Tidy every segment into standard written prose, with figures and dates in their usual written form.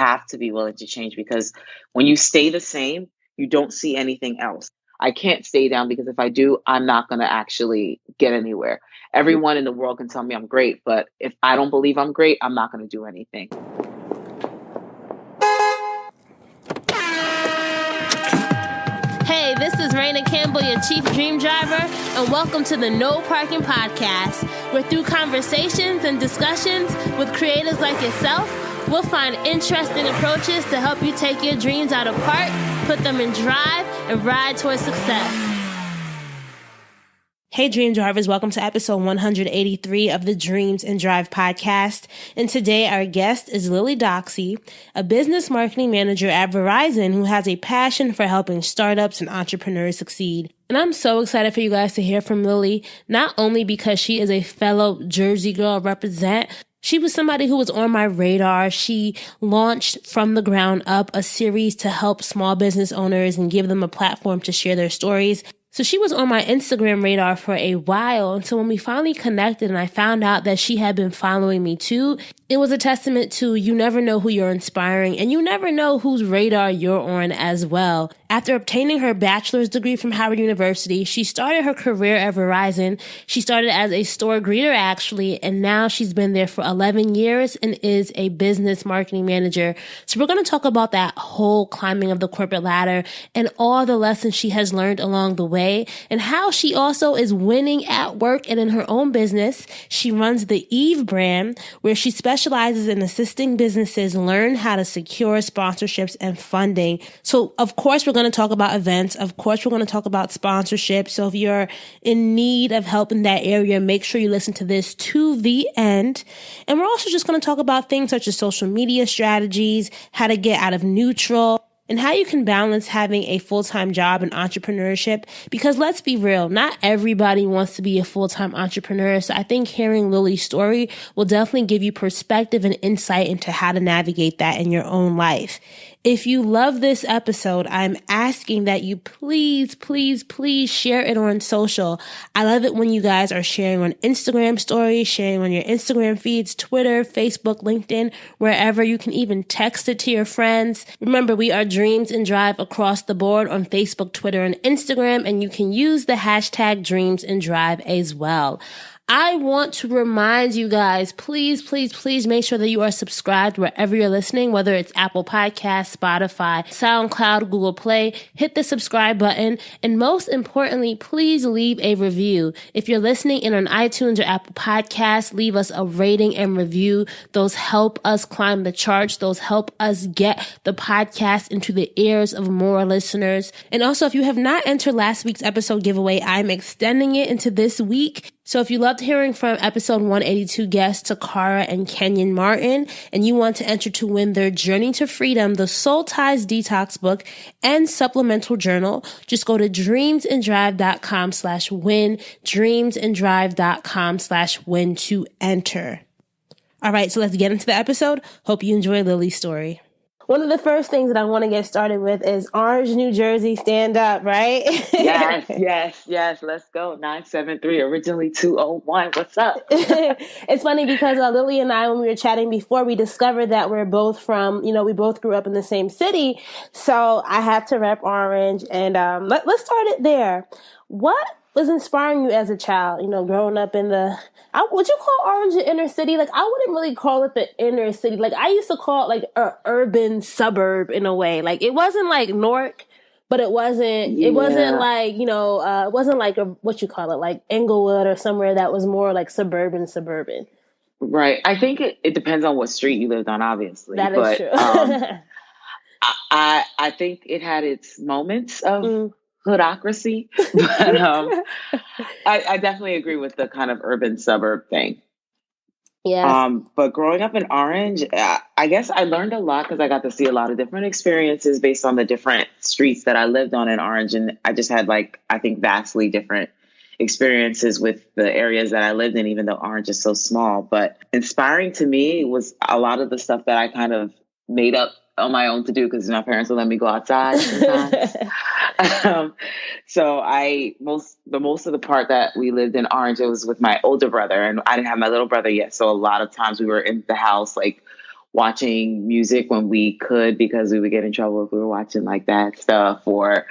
have to be willing to change, because when you stay the same, you don't see anything else. I can't stay down, because if I do, I'm not going to actually get anywhere. Everyone in the world can tell me I'm great, but if I don't believe I'm great, I'm not going to do anything. Hey, this is Raina Campbell, your Chief Dream Driver, and welcome to the No Parking Podcast, where through conversations and discussions with creators like yourself, we'll find interesting approaches to help you take your dreams out of park, put them in drive, and ride towards success. Hey, Dream Drivers, welcome to episode 183 of the Dreams and Drive podcast. And today our guest is LilyDoxy, a business marketing manager at Verizon who has a passion for helping startups and entrepreneurs succeed. And I'm so excited for you guys to hear from Lily, not only because she is a fellow Jersey girl represent. She was somebody who was on my radar. She launched from the ground up a series to help small business owners and give them a platform to share their stories. So she was on my Instagram radar for a while. And so when we finally connected and I found out that she had been following me too, it was a testament to you never know who you're inspiring and you never know whose radar you're on as well. After obtaining her bachelor's degree from Howard University, she started her career at Verizon. She started as a store greeter actually, and now she's been there for 11 years and is a business marketing manager. So we're going to talk about that whole climbing of the corporate ladder and all the lessons she has learned along the way, and how she also is winning at work and in her own business. She runs the Eve brand, where she specializes in assisting businesses learn how to secure sponsorships and funding. So of course, we're going to talk about events. Of course, we're going to talk about sponsorship. So if you're in need of help in that area, make sure you listen to this to the end. And we're also just going to talk about things such as social media strategies, how to get out of neutral, and how you can balance having a full-time job and entrepreneurship. Because let's be real, not everybody wants to be a full-time entrepreneur. So I think hearing Lily's story will definitely give you perspective and insight into how to navigate that in your own life. If you love this episode, I'm asking that you please share it on social. I love it when you guys are sharing on Instagram stories, sharing on your Instagram feeds, Twitter, Facebook, LinkedIn, wherever. You can even text it to your friends. Remember, we are Dreams and Drive across the board on Facebook, Twitter, and Instagram, and you can use the hashtag Dreams and Drive as well. I want to remind you guys, please make sure that you are subscribed wherever you're listening, whether it's Apple Podcasts, Spotify, SoundCloud, Google Play. Hit the subscribe button. And most importantly, please leave a review. If you're listening in on iTunes or Apple Podcasts, leave us a rating and review. Those help us climb the charts. Those help us get the podcast into the ears of more listeners. And also, if you have not entered last week's episode giveaway, I'm extending it into this week. So if you loved hearing from episode 182 guests Takara and Kenyon Martin, and you want to enter to win their Journey to Freedom, the Soul Ties Detox book, and supplemental journal, just go to dreamsanddrive.com/win, dreamsanddrive.com/win to enter. All right, so let's get into the episode. Hope you enjoy Lily's story. One of the first things that I want to get started with is Orange, New Jersey, stand up, right? Yes. Let's go. 973, originally 201. What's up? It's funny because Lily and I, when we were chatting before, we discovered that we're both from, we both grew up in the same city. So I have to rep Orange. And let's start it there. What was inspiring you as a child, growing up in would you call Orange the inner city? Like, I wouldn't really call it the inner city. Like, I used to call it like an urban suburb in a way. Like, it wasn't like Newark, but it wasn't like, it wasn't like what you call it, like Englewood or somewhere that was more like suburban. Right. I think it depends on what street you lived on, obviously. That is true. I think it had its moments of hoodocracy, but I definitely agree with the kind of urban suburb thing. Yes. But growing up in Orange, I guess I learned a lot because I got to see a lot of different experiences based on the different streets that I lived on in Orange, and I just had I think vastly different experiences with the areas that I lived in, even though Orange is so small. But inspiring to me was a lot of the stuff that I kind of made up on my own to do because my parents would let me go outside sometimes. So the most of the part that we lived in Orange, it was with my older brother, and I didn't have my little brother yet. So a lot of times we were in the house, like watching music when we could, because we would get in trouble if we were watching like that stuff, or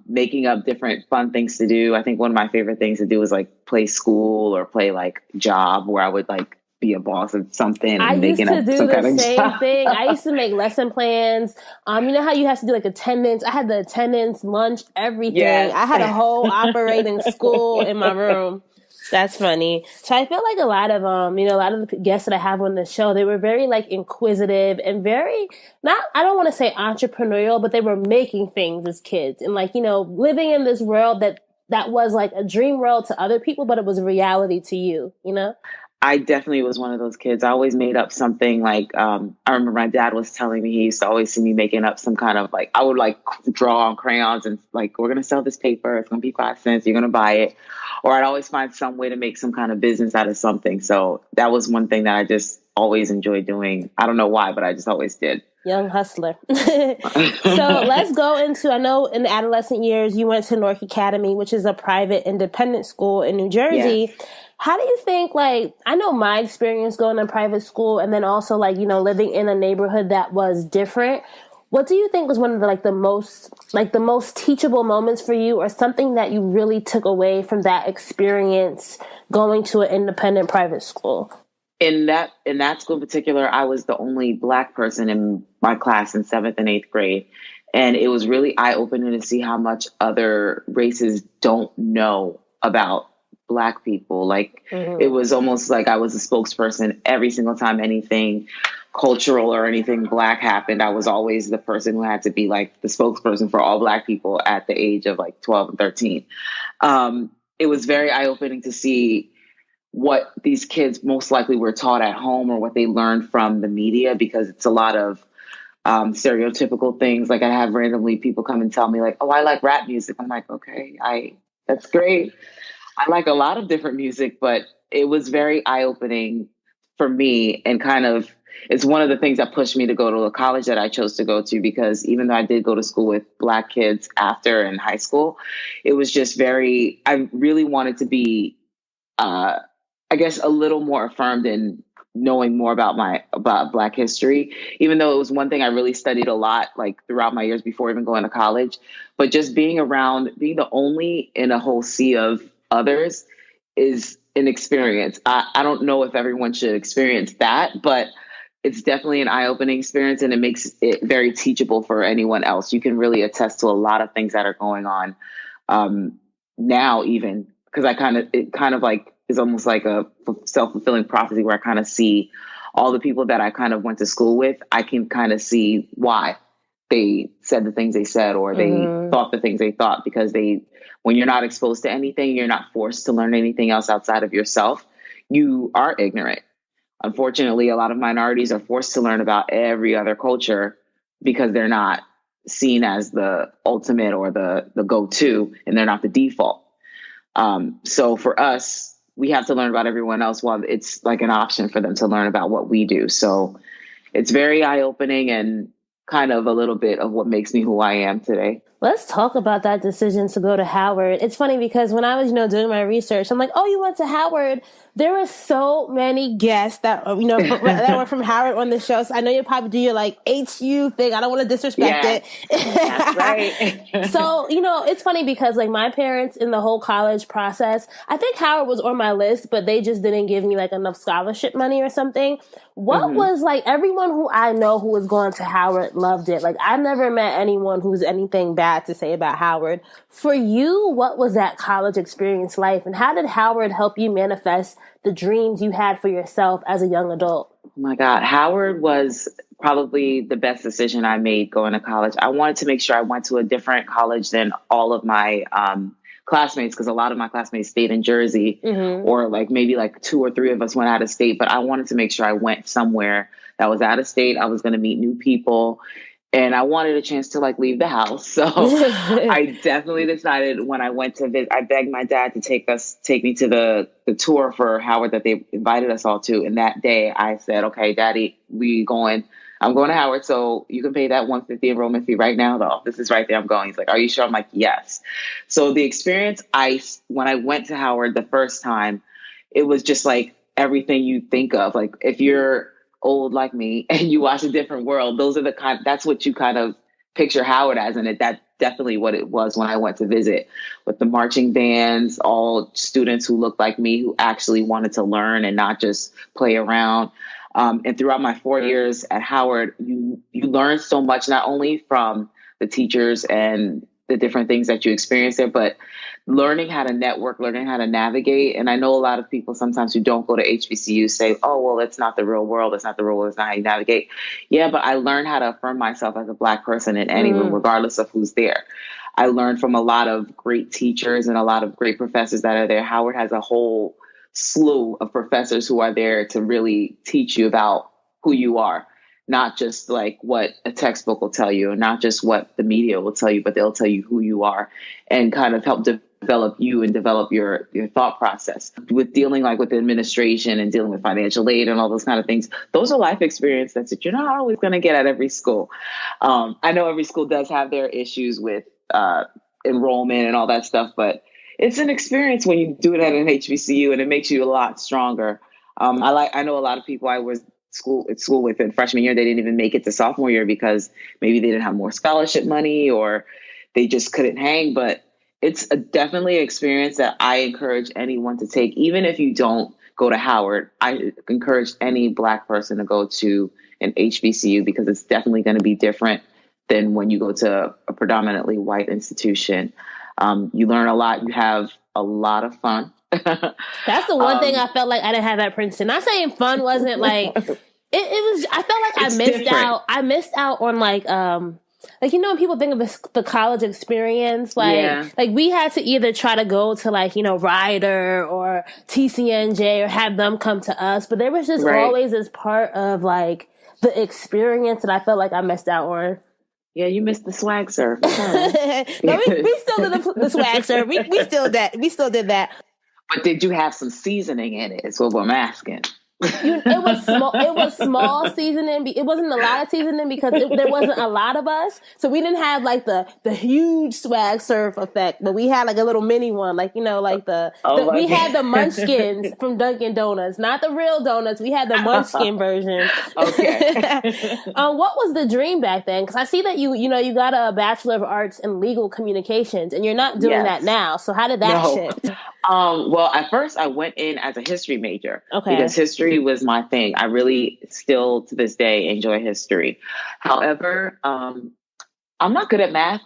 making up different fun things to do. I think one of my favorite things to do was like play school or play like job, where I would like be a boss of something I and used making to up do some the kind of same job. thing. I used to make lesson plans. You know how you have to do like attendance? I had the attendance, lunch, everything. Yes. I had a whole operating school in my room. That's funny. So I feel like a lot of a lot of the guests that I have on the show, they were very like inquisitive and very not, I don't want to say entrepreneurial, but they were making things as kids and like, living in this world that was like a dream world to other people, but it was a reality to you, you know? I definitely was one of those kids. I always made up something like, I remember my dad was telling me, he used to always see me making up some kind of like, I would like draw on crayons and like, we're going to sell this paper. It's going to be 5 cents. You're going to buy it. Or I'd always find some way to make some kind of business out of something. So that was one thing that I just always enjoyed doing. I don't know why, but I just always did. Young hustler. So let's go into, I know in the adolescent years, you went to North Academy, which is a private independent school in New Jersey. Yes. How do you think, like, I know my experience going to private school and then also like, living in a neighborhood that was different. What do you think was one of the most teachable moments for you, or something that you really took away from that experience going to an independent private school? In that school in particular, I was the only Black person in my class in 7th and 8th grade. And it was really eye-opening to see how much other races don't know about Black people. Like, It was almost like I was a spokesperson every single time anything cultural or anything Black happened. I was always the person who had to be like the spokesperson for all Black people at the age of like 12 and 13. It was very eye-opening to see what these kids most likely were taught at home or what they learned from the media, because it's a lot of stereotypical things. Like, I have randomly people come and tell me like, oh, I like rap music. I'm like, okay, that's great. I like a lot of different music, but it was very eye-opening for me, and kind of, it's one of the things that pushed me to go to a college that I chose to go to, because even though I did go to school with Black kids after in high school, it was just I really wanted to be, I guess, a little more affirmed in knowing more about Black history, even though it was one thing I really studied a lot, like throughout my years before even going to college. But just being the only in a whole sea of others is an experience. I don't know if everyone should experience that, but it's definitely an eye-opening experience, and it makes it very teachable for anyone else. You can really attest to a lot of things that are going on now, even because it kind of like is almost like a self-fulfilling prophecy, where I kind of see all the people that I kind of went to school with. I can kind of see why they said the things they said, or they thought the things they thought, because when you're not exposed to anything, you're not forced to learn anything else outside of yourself, you are ignorant. Unfortunately, a lot of minorities are forced to learn about every other culture because they're not seen as the ultimate or the go-to, and they're not the default. So for us, we have to learn about everyone else while it's like an option for them to learn about what we do. So it's very eye-opening and kind of a little bit of what makes me who I am today. Let's talk about that decision to go to Howard. It's funny because when I was, doing my research, I'm like, oh, you went to Howard. There were so many guests that, that were from Howard on the show. So I know you probably do your like HU thing. I don't want to disrespect it. That's right. So, it's funny because like my parents in the whole college process, I think Howard was on my list, but they just didn't give me like enough scholarship money or something. What was like, everyone who I know who was going to Howard loved it. Like, I never met anyone who was anything bad to say about Howard. For you, what was that college experience like? And how did Howard help you manifest the dreams you had for yourself as a young adult? Oh my God. Howard was probably the best decision I made going to college. I wanted to make sure I went to a different college than all of my classmates, because a lot of my classmates stayed in Jersey, or like maybe like 2 or 3 of us went out of state. But I wanted to make sure I went somewhere that was out of state. I was going to meet new people, and I wanted a chance to like leave the house. So I definitely decided when I went to visit, I begged my dad to take me to the tour for Howard that they invited us all to. And that day I said, okay, Daddy, I'm going to Howard, so you can pay that $150 enrollment fee right now. The office is right there. I'm going. He's like, are you sure? I'm like, yes. So the experience, when I went to Howard the first time, it was just like everything you think of. Like, if you're old like me and you watch A Different World, that's what you kind of picture Howard as. And that's definitely what it was when I went to visit, with the marching bands, all students who looked like me, who actually wanted to learn and not just play around. And throughout my 4 years at Howard, you learn so much, not only from the teachers and the different things that you experience there, but learning how to network, learning how to navigate. And I know a lot of people sometimes who don't go to HBCU say, oh, well, it's not the real world. It's not the real world. It's not how you navigate. Yeah, but I learned how to affirm myself as a Black person in any room, regardless of who's there. I learned from a lot of great teachers and a lot of great professors that are there. Howard has a whole slew of professors who are there to really teach you about who you are, not just like what a textbook will tell you, and not just what the media will tell you, but they'll tell you who you are and kind of help develop you and develop your thought process with dealing like with administration and dealing with financial aid and all those kind of things. Those are life experiences that you're not always going to get at every school. I know every school does have their issues with enrollment and all that stuff, but it's an experience when you do it at an HBCU, and it makes you a lot stronger. I know a lot of people I was at school with in freshman year, they didn't even make it to sophomore year because maybe they didn't have more scholarship money or they just couldn't hang. But it's definitely an experience that I encourage anyone to take. Even if you don't go to Howard, I encourage any Black person to go to an HBCU, because it's definitely going to be different than when you go to a predominantly white institution. You learn a lot. You have a lot of fun. That's the one thing I felt like I didn't have at Princeton. Not saying fun wasn't like it was. I felt like I missed different. I missed out on like you know, when people think of the college experience, like we had to either try to go to like, you know, Rider or TCNJ or have them come to us, but there was just always this part of like the experience that I felt like I missed out on. Yeah, you missed the swag surf. No, we still did the swag surf. We still did that. But did you have some seasoning in it? Is what I'm asking. It was small seasoning. It wasn't a lot of seasoning because there wasn't a lot of us, so we didn't have like the huge swag surf effect. But we had like a little mini one, like, you know, like we had the Munchkins from Dunkin' Donuts, not the real donuts. We had the Munchkin version. Okay. What was the dream back then? Because I see that you got a Bachelor of Arts in Legal Communications, and you're not doing that now. So how did that shift? Well, at first I went in as a history major because history was my thing. I really still to this day enjoy history. However, I'm not good at math,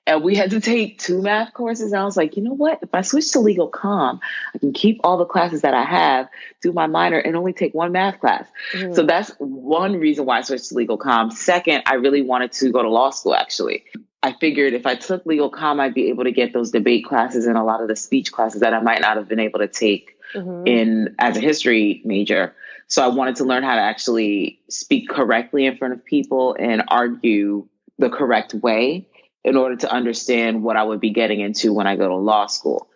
and we had to take 2 math courses. And I was like, you know what? If I switch to legal comm, I can keep all the classes that I have, do my minor, and only take 1 math class. Mm-hmm. So that's one reason why I switched to legal comm. Second, I really wanted to go to law school, actually. I figured if I took legal comm, I'd be able to get those debate classes and a lot of the speech classes that I might not have been able to take as a history major. So I wanted to learn how to actually speak correctly in front of people and argue the correct way in order to understand what I would be getting into when I go to law school.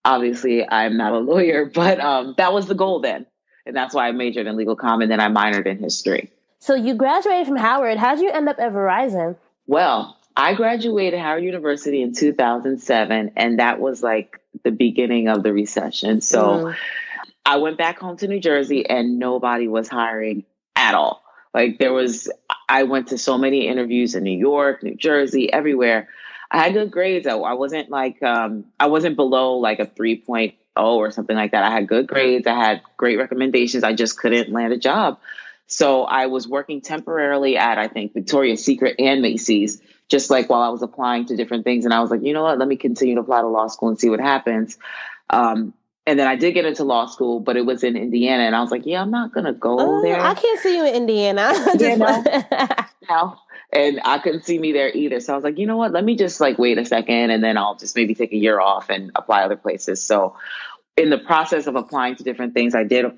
Obviously, I'm not a lawyer, but that was the goal then. And that's why I majored in legal comm, and then I minored in history. So you graduated from Howard. How did you end up at Verizon? Well, I graduated Howard University in 2007, and that was like the beginning of the recession. So I went back home to New Jersey, and nobody was hiring at all. Like I went to so many interviews in New York, New Jersey, everywhere. I had good grades. I wasn't like, I wasn't below like a 3.0 or something like that. I had good grades. I had great recommendations. I just couldn't land a job. So I was working temporarily at, I think, Victoria's Secret and Macy's, just like while I was applying to different things. And I was like, you know what, let me continue to apply to law school and see what happens. And then I did get into law school, but it was in Indiana. And I was like, yeah, I'm not going to go there. I can't see you in Indiana. No. And I couldn't see me there either. So I was like, you know what, let me just like wait a second, and then I'll just maybe take a year off and apply other places. So in the process of applying to different things, I did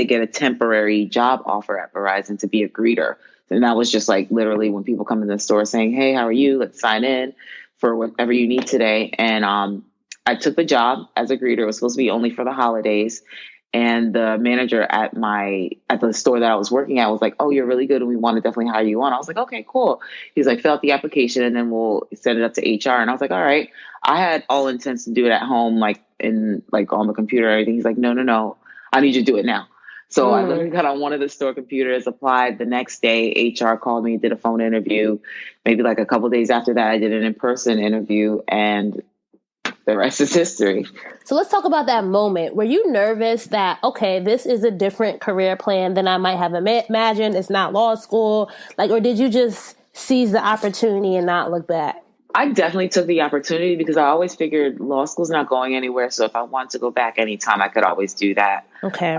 get a temporary job offer at Verizon to be a greeter. And that was just like literally when people come in the store saying, hey, how are you? Let's sign in for whatever you need today. And I took the job as a greeter. It was supposed to be only for the holidays. And the manager at the store that I was working at was like, oh, you're really good, and we want to definitely hire you on. I was like, okay, cool. He's like, fill out the application and then we'll send it up to HR. And I was like, all right. I had all intents to do it at home, like on the computer or everything. He's like, no, I need you to do it now. So I literally got on one of the store computers, applied the next day. HR called me, did a phone interview. Maybe like a couple of days after that, I did an in-person interview, and the rest is history. So let's talk about that moment. Were you nervous that, okay, this is a different career plan than I might have imagined? It's not law school. Like, or did you just seize the opportunity and not look back? I definitely took the opportunity because I always figured law school's not going anywhere. So if I want to go back anytime, I could always do that. Okay.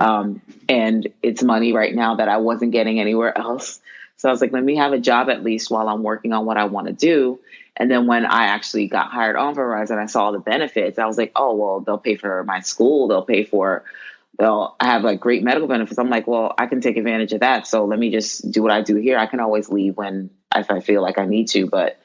And it's money right now that I wasn't getting anywhere else. So I was like, let me have a job at least while I'm working on what I want to do. And then when I actually got hired on Verizon, I saw the benefits. I was like, oh, well, they'll pay for my school. I have like great medical benefits. I'm like, well, I can take advantage of that. So let me just do what I do here. I can always leave if I feel like I need to, but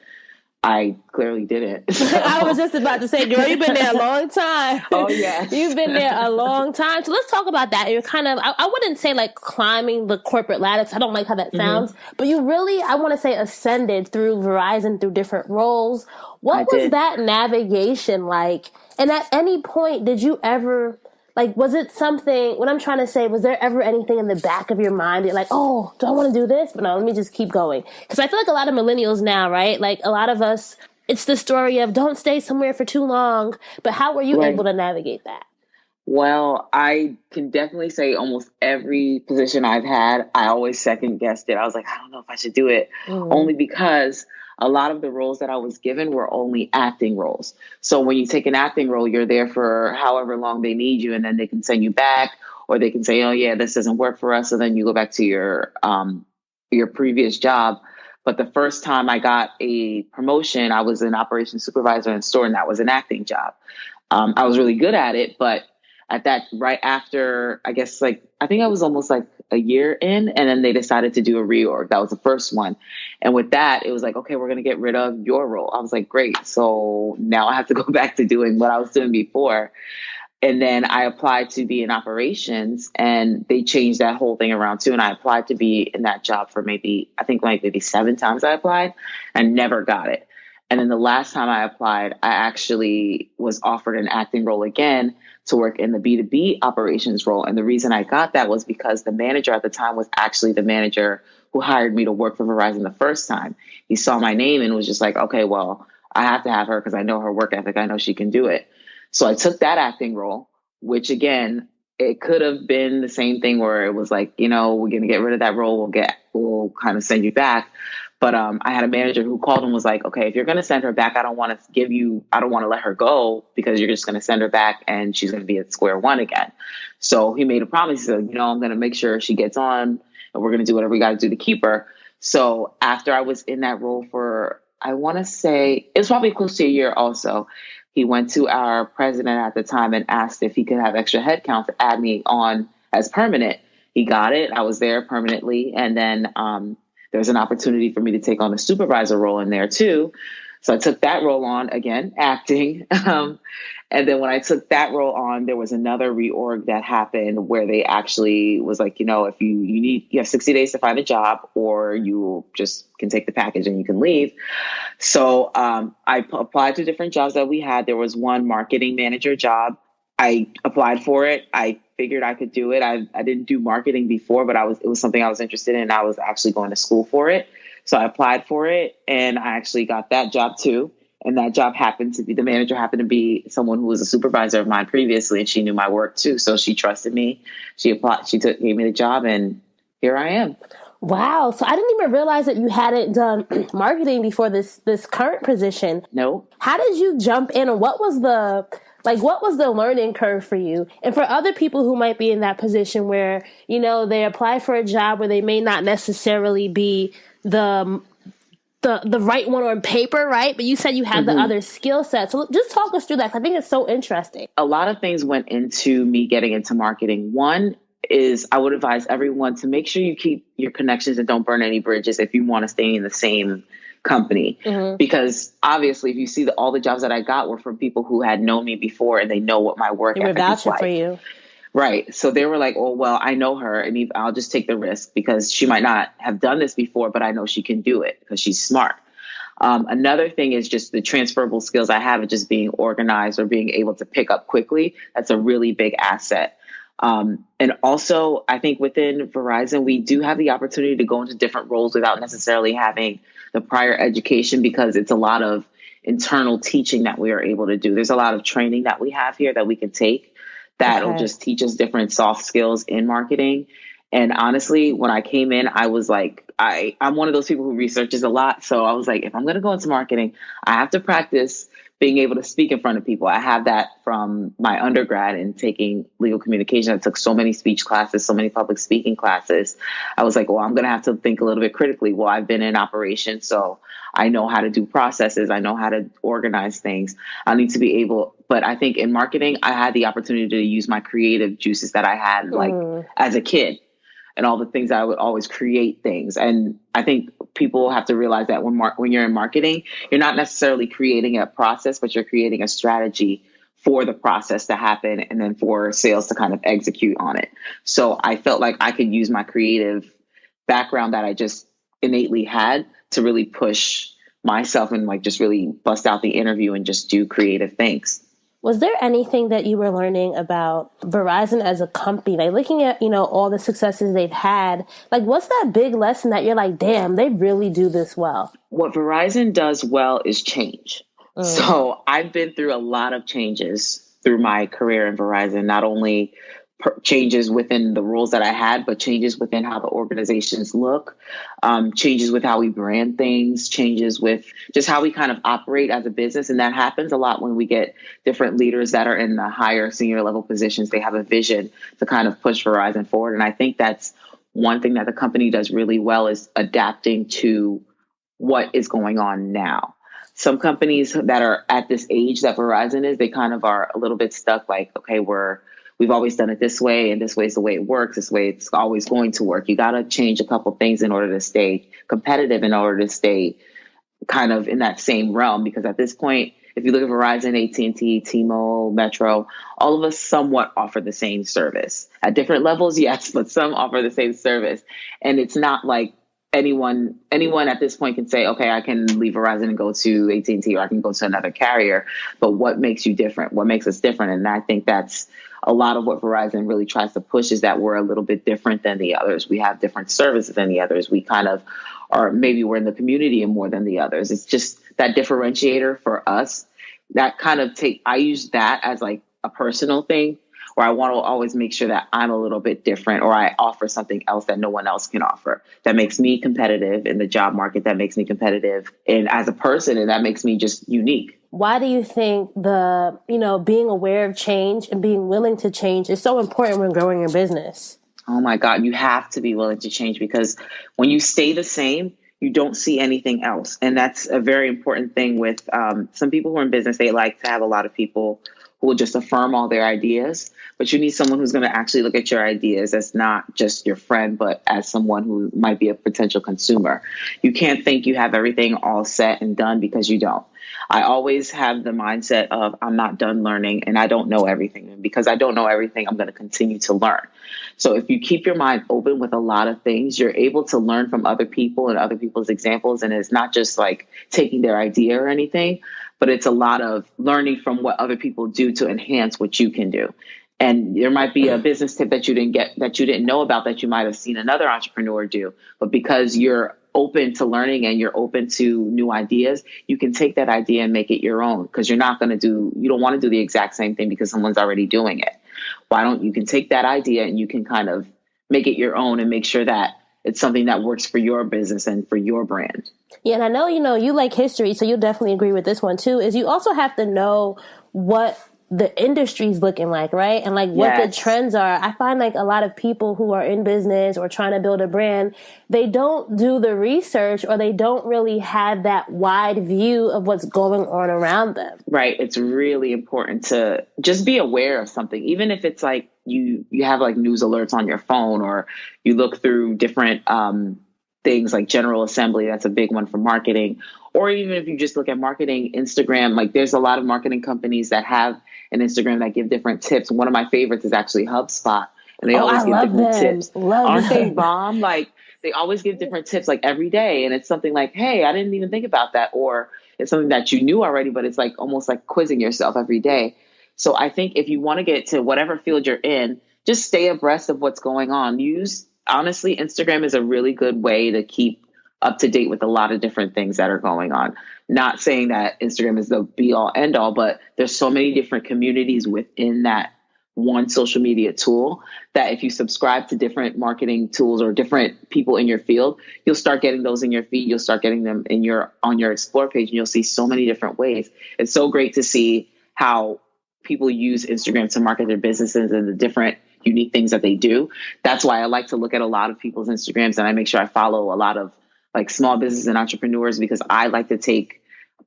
I clearly didn't. So. I was just about to say, girl, you've been there a long time. Oh, yeah. You've been there a long time. So let's talk about that. You're kind of, I wouldn't say like climbing the corporate ladder, because I don't like how that sounds, but you really, I want to say, ascended through Verizon through different roles. What was that navigation like? And at any point, did you ever... Like, was it something, what I'm trying to say, was there ever anything in the back of your mind that like, oh, do I want to do this? But no, let me just keep going. Because I feel like a lot of millennials now, right? Like, a lot of us, it's the story of don't stay somewhere for too long. But how were you able to navigate that? Well, I can definitely say almost every position I've had, I always second guessed it. I was like, I don't know if I should do it. Only because a lot of the roles that I was given were only acting roles. So when you take an acting role, you're there for however long they need you, and then they can send you back, or they can say, oh yeah, this doesn't work for us. So then you go back to your previous job. But the first time I got a promotion, I was an operations supervisor in store, and that was an acting job. I was really good at it, but at that, right after, I guess, like, I think I was almost like a year in, and then they decided to do a reorg. That was the first one. And with that, it was like, okay, we're going to get rid of your role. I was like, great. So now I have to go back to doing what I was doing before. And then I applied to be in operations, and they changed that whole thing around too. And I applied to be in that job for maybe 7 times I applied and never got it. And then the last time I applied, I actually was offered an acting role again to work in the B2B operations role. And the reason I got that was because the manager at the time was actually the manager who hired me to work for Verizon the first time. He saw my name and was just like, okay, well, I have to have her because I know her work ethic. I know she can do it. So I took that acting role, which again, it could have been the same thing where it was like, we're going to get rid of that role. We'll kind of send you back. But I had a manager who called and was like, okay, if you're going to send her back, I don't want to let her go because you're just going to send her back and she's going to be at square one again. So he made a promise. He said, I'm going to make sure she gets on and we're going to do whatever we got to do to keep her. So after I was in that role for, I want to say it was probably close to a year also, he went to our president at the time and asked if he could have extra headcount to add me on as permanent. He got it. I was there permanently. And then, there's an opportunity for me to take on a supervisor role in there too. So I took that role on, again, acting. And then when I took that role on, there was another reorg that happened where they actually was like, if you have 60 days to find a job, or you just can take the package and you can leave. So I applied to different jobs that we had. There was one marketing manager job. I applied for it. I figured I could do it. I didn't do marketing before, but it was something I was interested in. I was actually going to school for it. So I applied for it and I actually got that job too. And that job the manager happened to be someone who was a supervisor of mine previously, and she knew my work too. So she trusted me. She gave me the job, and here I am. Wow. So I didn't even realize that you hadn't done marketing before this current position. No. How did you jump in, and what was the learning curve for you? And for other people who might be in that position where, they apply for a job where they may not necessarily be the right one on paper, right? But you said you had the other skill set. So just talk us through that. I think it's so interesting. A lot of things went into me getting into marketing. One is I would advise everyone to make sure you keep your connections and don't burn any bridges if you want to stay in the same company. Because obviously if you see all the jobs that I got were from people who had known me before and they know what my work ethic is like. For you. Right. So they were like, oh, well, I know her and I'll just take the risk because she might not have done this before, but I know she can do it because she's smart. Another thing is just the transferable skills I have of just being organized or being able to pick up quickly. That's a really big asset. And also, I think within Verizon, we do have the opportunity to go into different roles without necessarily having the prior education, because it's a lot of internal teaching that we are able to do. There's a lot of training that we have here that we can take that'll just teach us different soft skills in marketing. And honestly, when I came in, I was like, I'm one of those people who researches a lot. So I was like, if I'm going to go into marketing, I have to practice being able to speak in front of people. I have that from my undergrad in taking legal communication. I took so many speech classes, so many public speaking classes. I was like, well, I'm going to have to think a little bit critically. Well, I've been in operations, so I know how to do processes. I know how to organize things. I need to be able, but I think in marketing, I had the opportunity to use my creative juices that I had as a kid, and all the things I would always create things. And I think people have to realize that when you're in marketing, you're not necessarily creating a process, but you're creating a strategy for the process to happen and then for sales to kind of execute on it. So I felt like I could use my creative background that I just innately had to really push myself and like just really bust out the interview and just do creative things. Was there anything that you were learning about Verizon as a company, like looking at, all the successes they've had, like what's that big lesson that you're like, damn, they really do this well? What Verizon does well is change. So I've been through a lot of changes through my career in Verizon, not only changes within the roles that I had, but changes within how the organizations look, changes with how we brand things, changes with just how we kind of operate as a business. And that happens a lot when we get different leaders that are in the higher senior level positions. They have a vision to kind of push Verizon forward. And I think that's one thing that the company does really well, is adapting to what is going on now. Some companies that are at this age that Verizon is, they kind of are a little bit stuck, like, okay, we've always done it this way, and this way is the way it works. This way it's always going to work. You got to change a couple things in order to stay competitive, in order to stay kind of in that same realm. Because at this point, if you look at Verizon, AT&T, T-Mobile, Metro, all of us somewhat offer the same service at different levels. Yes, but some offer the same service. And it's not like anyone at this point can say, okay, I can leave Verizon and go to AT&T, or I can go to another carrier. But what makes you different? What makes us different? And I think that's a lot of what Verizon really tries to push, is that we're a little bit different than the others. We have different services than the others. We kind of are, maybe we're in the community and more than the others. It's just that differentiator for us. That kind of I use that as like a personal thing, where I want to always make sure that I'm a little bit different, or I offer something else that no one else can offer, that makes me competitive in the job market, that makes me competitive and as a person, and that makes me just unique. Why do you think being aware of change and being willing to change is so important when growing your business? Oh my God, you have to be willing to change, because when you stay the same, you don't see anything else. And that's a very important thing with some people who are in business. They like to have a lot of people who will just affirm all their ideas, but you need someone who's going to actually look at your ideas as not just your friend, but as someone who might be a potential consumer. You can't think you have everything all set and done, because you don't. I always have the mindset of I'm not done learning and I don't know everything. And because I don't know everything, I'm going to continue to learn. So if you keep your mind open with a lot of things, you're able to learn from other people and other people's examples. And it's not just like taking their idea or anything, but it's a lot of learning from what other people do to enhance what you can do. And there might be a business tip that you didn't get, that you didn't know about, that you might have seen another entrepreneur do. But because you're open to learning and you're open to new ideas, you can take that idea and make it your own, because you don't want to do the exact same thing because someone's already doing it. You can take that idea and you can kind of make it your own and make sure that it's something that works for your business and for your brand. Yeah, and I know, you like history, so you'll definitely agree with this one too, is you also have to know what the industry's looking like, right? And like what the trends are. I find like a lot of people who are in business or trying to build a brand, they don't do the research, or they don't really have that wide view of what's going on around them. Right. It's really important to just be aware of something, even if it's like you have like news alerts on your phone, or you look through different things like General Assembly. That's a big one for marketing. Or even if you just look at marketing, Instagram, like there's a lot of marketing companies that have an Instagram that give different tips. One of my favorites is actually Hubspot. And they always give different tips. Aren't they bomb? Like they always give different tips like every day. And it's something like, hey, I didn't even think about that. Or it's something that you knew already, but it's like almost like quizzing yourself every day. So I think if you want to get to whatever field you're in, just stay abreast of what's going on. Honestly, Instagram is a really good way to keep up to date with a lot of different things that are going on. Not saying that Instagram is the be all end all, but there's so many different communities within that one social media tool that if you subscribe to different marketing tools or different people in your field, you'll start getting those in your feed. You'll start getting them on your explore page, and you'll see so many different ways. It's so great to see how people use Instagram to market their businesses and the different unique things that they do. That's why I like to look at a lot of people's Instagrams, and I make sure I follow a lot of like small business and entrepreneurs, because I like to take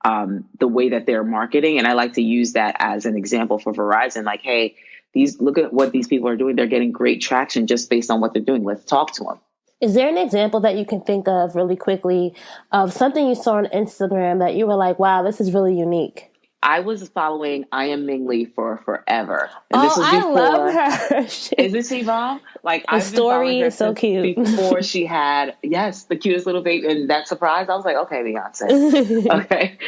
the way that they're marketing, and I like to use that as an example for Verizon. Like, hey, look at what these people are doing. They're getting great traction just based on what they're doing. Let's talk to them. Is there an example that you can think of really quickly of something you saw on Instagram that you were like, wow, this is really unique? I was following I Am Mingli for forever. And this was before, I love her. Is this Yvonne? Like, the story is so cute. Before she had, the cutest little baby. And that surprise, I was like, okay, Beyonce. Okay.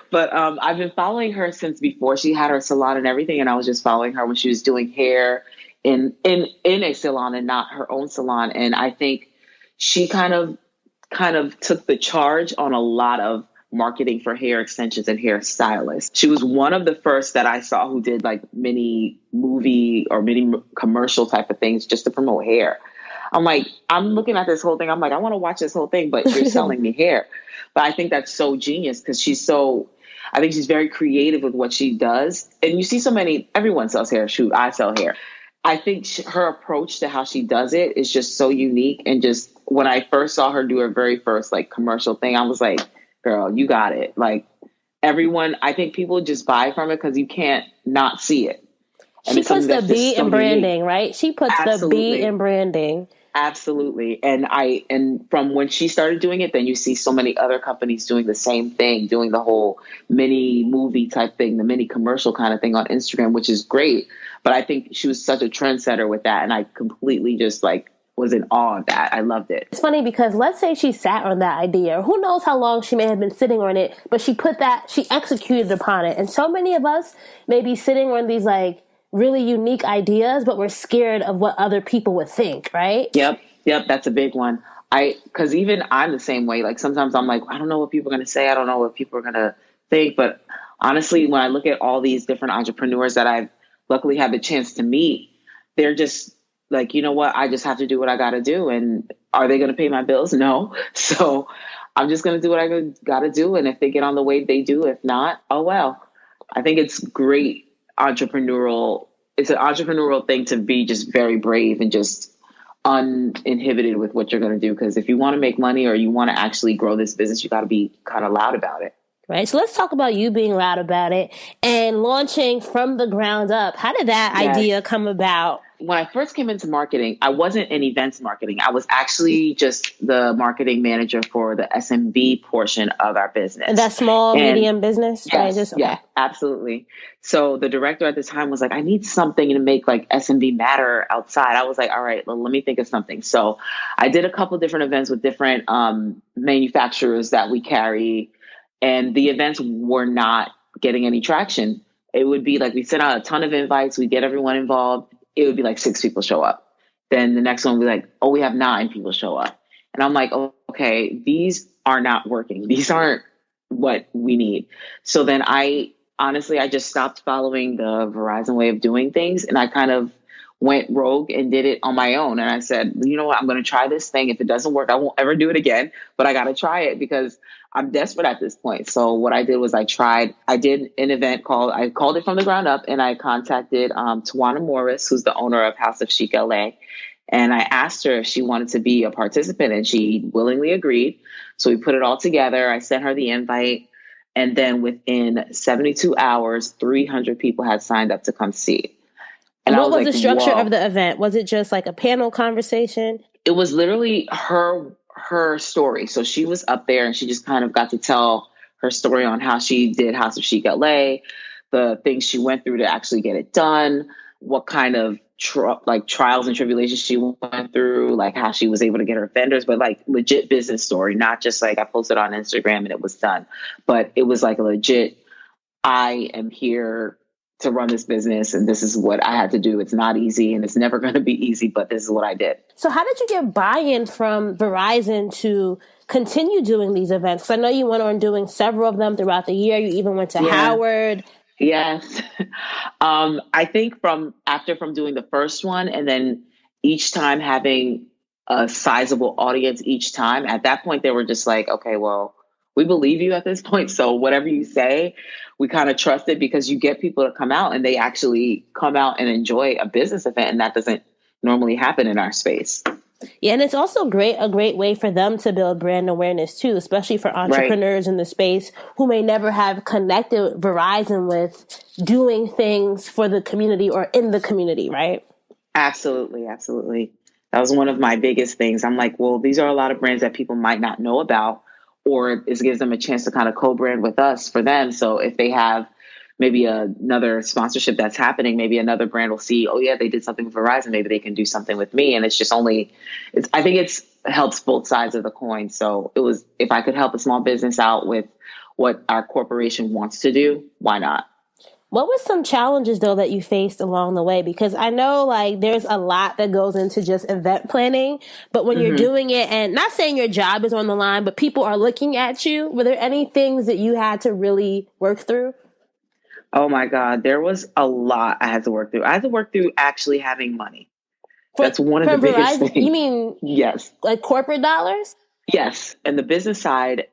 But I've been following her since before she had her salon and everything. And I was just following her when she was doing hair in a salon and not her own salon. And I think she kind of took the charge on a lot of marketing for hair extensions and hair stylists. She was one of the first that I saw who did like mini movie or mini commercial type of things just to promote hair. I'm looking at this whole thing. I'm like, I want to watch this whole thing, but you're selling me hair. But I think that's so genius because I think she's very creative with what she does. And you see everyone sells hair. Shoot, I sell hair. I think her approach to how she does it is just so unique. And just when I first saw her do her very first like commercial thing, I was like, girl, you got it. Like everyone, I think people just buy from it because you can't not see it. And she puts the B in branding, right? She puts the B in branding. Absolutely. And from when she started doing it, then you see so many other companies doing the same thing, doing the whole mini movie type thing, the mini commercial kind of thing on Instagram, which is great. But I think she was such a trendsetter with that. And I completely just was in awe of that. I loved it. It's funny because let's say she sat on that idea. Who knows how long she may have been sitting on it, but she executed upon it. And so many of us may be sitting on these like really unique ideas, but we're scared of what other people would think, right? Yep. That's a big one. Because even I'm the same way. Like sometimes I'm like, I don't know what people are going to say. I don't know what people are going to think. But honestly, when I look at all these different entrepreneurs that I've luckily had the chance to meet, they're just like, you know what? I just have to do what I got to do. And are they going to pay my bills? No. So I'm just going to do what I got to do. And if they get on the way, they do. If not, oh, well. I think it's great entrepreneurial. It's an entrepreneurial thing to be just very brave and just uninhibited with what you're going to do. Because if you want to make money or you want to actually grow this business, you got to be kind of loud about it. Right. So let's talk about you being loud about it and launching from the ground up. How did that idea come about? When I first came into marketing, I wasn't in events marketing. I was actually just the marketing manager for the SMB portion of our business. And that's medium business? Yes, right? Yeah, absolutely. So the director at the time was like, I need something to make like SMB matter outside. I was like, all right, well, let me think of something. So I did a couple different events with different manufacturers that we carry. And the events were not getting any traction. It would be like we sent out a ton of invites. We get everyone involved. It would be like 6 people show up. Then the next one would be like, oh, we have 9 people show up. And I'm like, oh, okay, these are not working. These aren't what we need. So then I just stopped following the Verizon way of doing things. And I kind of went rogue and did it on my own. And I said, you know what, I'm going to try this thing. If it doesn't work, I won't ever do it again, but I got to try it because I'm desperate at this point. So what I did was I did an event I called it from the ground up, and I contacted Tawana Morris, who's the owner of House of Chic LA. And I asked her if she wanted to be a participant, and she willingly agreed. So we put it all together. I sent her the invite. And then within 72 hours, 300 people had signed up to come see. And what was the structure of the event? Was it just like a panel conversation? It was literally her story. So she was up there and she just kind of got to tell her story on how she did House of Chic LA, the things she went through to actually get it done, what kind of trials and tribulations she went through, like how she was able to get her vendors, but like legit business story, not just like I posted on Instagram and it was done, but it was like a legit, I am here to run this business, and this is what I had to do. It's not easy, and it's never going to be easy, but this is what I did. So how did you get buy-in from Verizon to continue doing these events? Because I know you went on doing several of them throughout the year. You even went to Howard. Yes. I think from doing the first one, and then each time having a sizable audience each time, at that point, they were just like, okay, well, we believe you at this point. So whatever you say, we kind of trust it, because you get people to come out and they actually come out and enjoy a business event. And that doesn't normally happen in our space. Yeah, and it's also a great way for them to build brand awareness too, especially for entrepreneurs in the space who may never have connected Verizon with doing things for the community or in the community, right? Absolutely, absolutely. That was one of my biggest things. I'm like, well, these are a lot of brands that people might not know about, or it gives them a chance to kind of co-brand with us for them. So if they have maybe another sponsorship that's happening, maybe another brand will see, oh yeah, they did something with Verizon, maybe they can do something with me. And I think it helps both sides of the coin. So if I could help a small business out with what our corporation wants to do, why not? What were some challenges though that you faced along the way? Because I know like there's a lot that goes into just event planning, but when you're doing it, and not saying your job is on the line, but people are looking at you, were there any things that you had to really work through? Oh my God, there was a lot I had to work through. I had to work through actually having money. That's one of the biggest things. You mean yes, like corporate dollars? Yes. And the business side,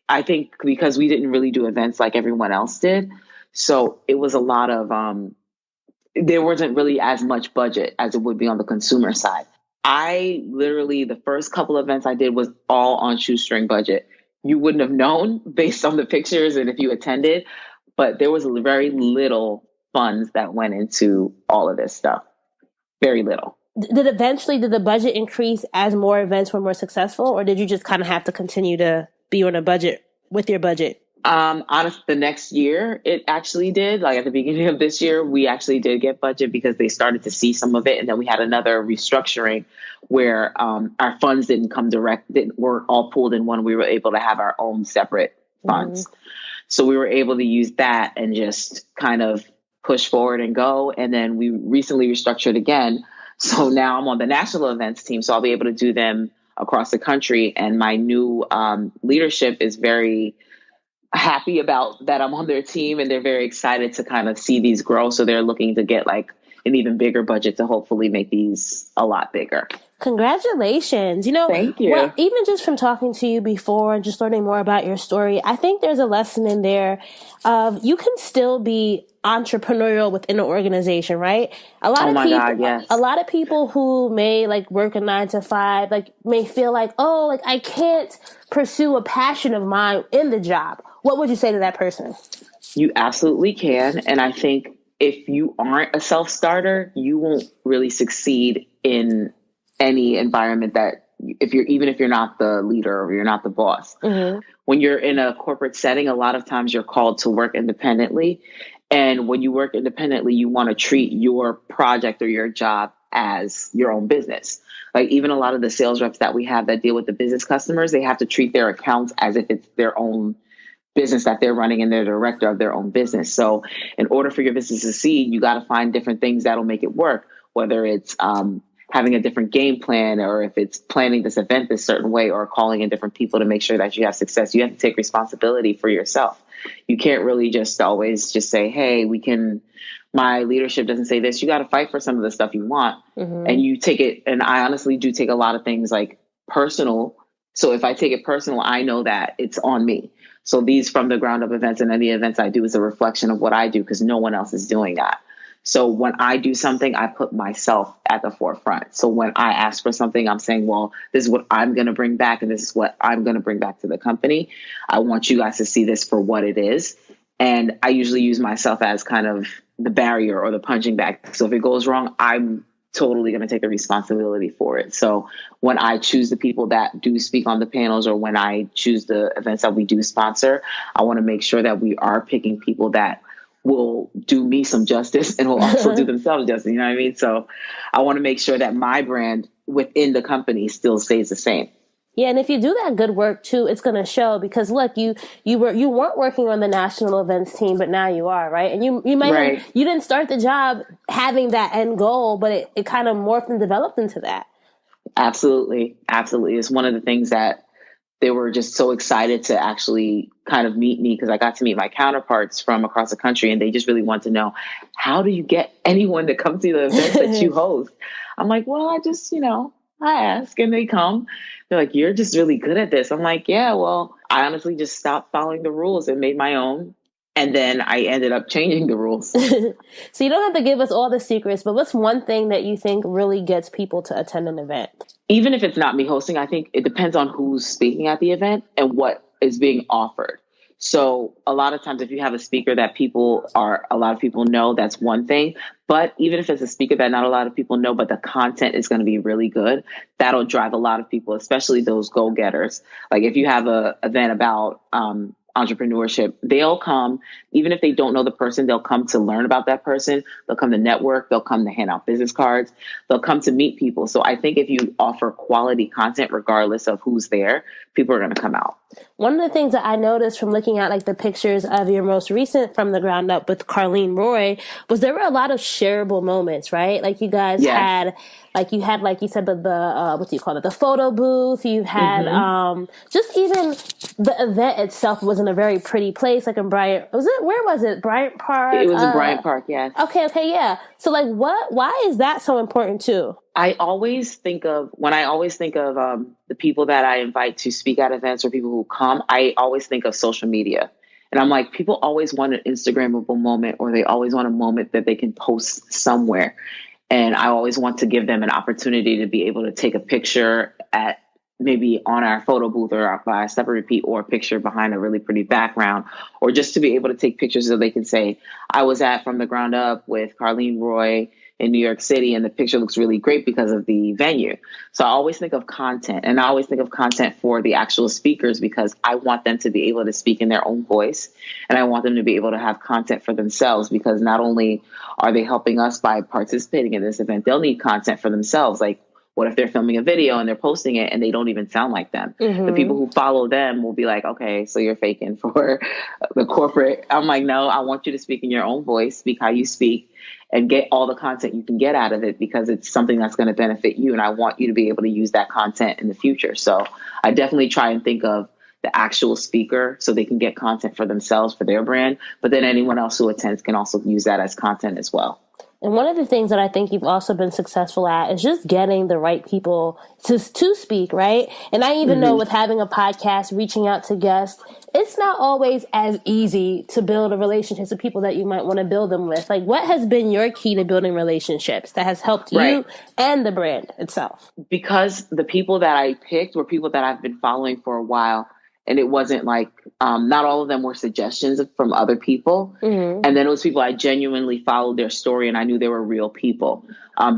I think because we didn't really do events like everyone else did. So it was a lot of, there wasn't really as much budget as it would be on the consumer side. The first couple of events I did was all on shoestring budget. You wouldn't have known based on the pictures and if you attended, but there was very little funds that went into all of this stuff. Very little. Did the budget increase as more events were more successful, or did you just kind of have to continue to be on a budget with your budget? Honestly, the next year it actually did. Like at the beginning of this year, we actually did get budget because they started to see some of it. And then we had another restructuring where our funds weren't all pooled in one. We were able to have our own separate funds. So we were able to use that and just kind of push forward and go. And then we recently restructured again. So now I'm on the national events team. So I'll be able to do them across the country. And my new leadership is very happy about that I'm on their team, and they're very excited to kind of see these grow. So they're looking to get like an even bigger budget to hopefully make these a lot bigger. Congratulations. Thank you. Well, even just from talking to you before and just learning more about your story, I think there's a lesson in there of you can still be entrepreneurial within an organization, right? A lot of people who may like work a 9 to 5, like may feel like, oh, like I can't pursue a passion of mine in the job. What would you say to that person? You absolutely can. And I think if you aren't a self-starter, you won't really succeed in any environment if you're not the leader or you're not the boss. When you're in a corporate setting, a lot of times you're called to work independently. And when you work independently, you want to treat your project or your job as your own business. Like even a lot of the sales reps that we have that deal with the business customers, they have to treat their accounts as if it's their own business that they're running and they're the director of their own business. So in order for your business to succeed, you got to find different things that'll make it work, whether it's having a different game plan, or if it's planning this event this certain way, or calling in different people to make sure that you have success. You have to take responsibility for yourself. You can't really just always just say, hey, my leadership doesn't say this. You got to fight for some of the stuff you want. And you take it. And I honestly do take a lot of things like personal. So if I take it personal, I know that it's on me. So these from the ground up events and any events I do is a reflection of what I do, because no one else is doing that. So when I do something, I put myself at the forefront. So when I ask for something, I'm saying, well, this is what I'm going to bring back, and this is what I'm going to bring back to the company. I want you guys to see this for what it is. And I usually use myself as kind of the barrier or the punching bag. So if it goes wrong, I'm totally going to take the responsibility for it. So when I choose the people that do speak on the panels, or when I choose the events that we do sponsor, I want to make sure that we are picking people that will do me some justice and will also do themselves justice. You know what I mean? So I want to make sure that my brand within the company still stays the same. Yeah, and if you do that good work too, it's going to show because look, you weren't working on the national events team, but now you are, right? And you might Right. have you didn't start the job having that end goal, but it kind of morphed and developed into that. Absolutely. Absolutely. It's one of the things that they were just so excited to actually kind of meet me because I got to meet my counterparts from across the country and they just really want to know, how do you get anyone to come to the events that you host? I'm like, well, I just, I ask and they come. They're like, you're just really good at this. I'm like, yeah, well, I honestly just stopped following the rules and made my own. And then I ended up changing the rules. So you don't have to give us all the secrets, but what's one thing that you think really gets people to attend an event? Even if it's not me hosting, I think it depends on who's speaking at the event and what is being offered. So a lot of times if you have a speaker that a lot of people know, that's one thing. But even if it's a speaker that not a lot of people know, but the content is going to be really good, that'll drive a lot of people, especially those go-getters. Like if you have an event about entrepreneurship, they'll come, even if they don't know the person, they'll come to learn about that person. They'll come to network. They'll come to hand out business cards. They'll come to meet people. So I think if you offer quality content, regardless of who's there, people are going to come out. One of the things that I noticed from looking at like the pictures of your most recent From the Ground Up with Carlene Roy was there were a lot of shareable moments, right? Like you guys had, like you said, the what do you call it? The photo booth. You had, just even the event itself was in a very pretty place, like in Bryant. Where was it? Bryant Park? It was in Bryant Park, yes. Okay, yeah. So like why is that so important too? When I always think of the people that I invite to speak at events or people who come, I always think of social media. And I'm like, people always want an Instagrammable moment or they always want a moment that they can post somewhere. And I always want to give them an opportunity to be able to take a picture at maybe on our photo booth or by a step and repeat or a picture behind a really pretty background, or just to be able to take pictures so they can say, I was at From the Ground Up with Carlene Roy in New York City, and the picture looks really great because of the venue. So I always think of content, and I always think of content for the actual speakers because I want them to be able to speak in their own voice, and I want them to be able to have content for themselves because not only are they helping us by participating in this event, they'll need content for themselves. Like, what if they're filming a video and they're posting it and they don't even sound like them? The people who follow them will be like, okay, so you're faking for the corporate. I'm like, no, I want you to speak in your own voice, speak how you speak, and get all the content you can get out of it because it's something that's going to benefit you. And I want you to be able to use that content in the future. So I definitely try and think of the actual speaker so they can get content for themselves, for their brand. But then anyone else who attends can also use that as content as well. And one of the things that I think you've also been successful at is just getting the right people to speak, right? And I even know with having a podcast, reaching out to guests, it's not always as easy to build a relationship with people that you might want to build them with. Like, what has been your key to building relationships that has helped you and the brand itself? Because the people that I picked were people that I've been following for a while. And it wasn't like, not all of them were suggestions from other people. And then it was people I genuinely followed their story and I knew they were real people.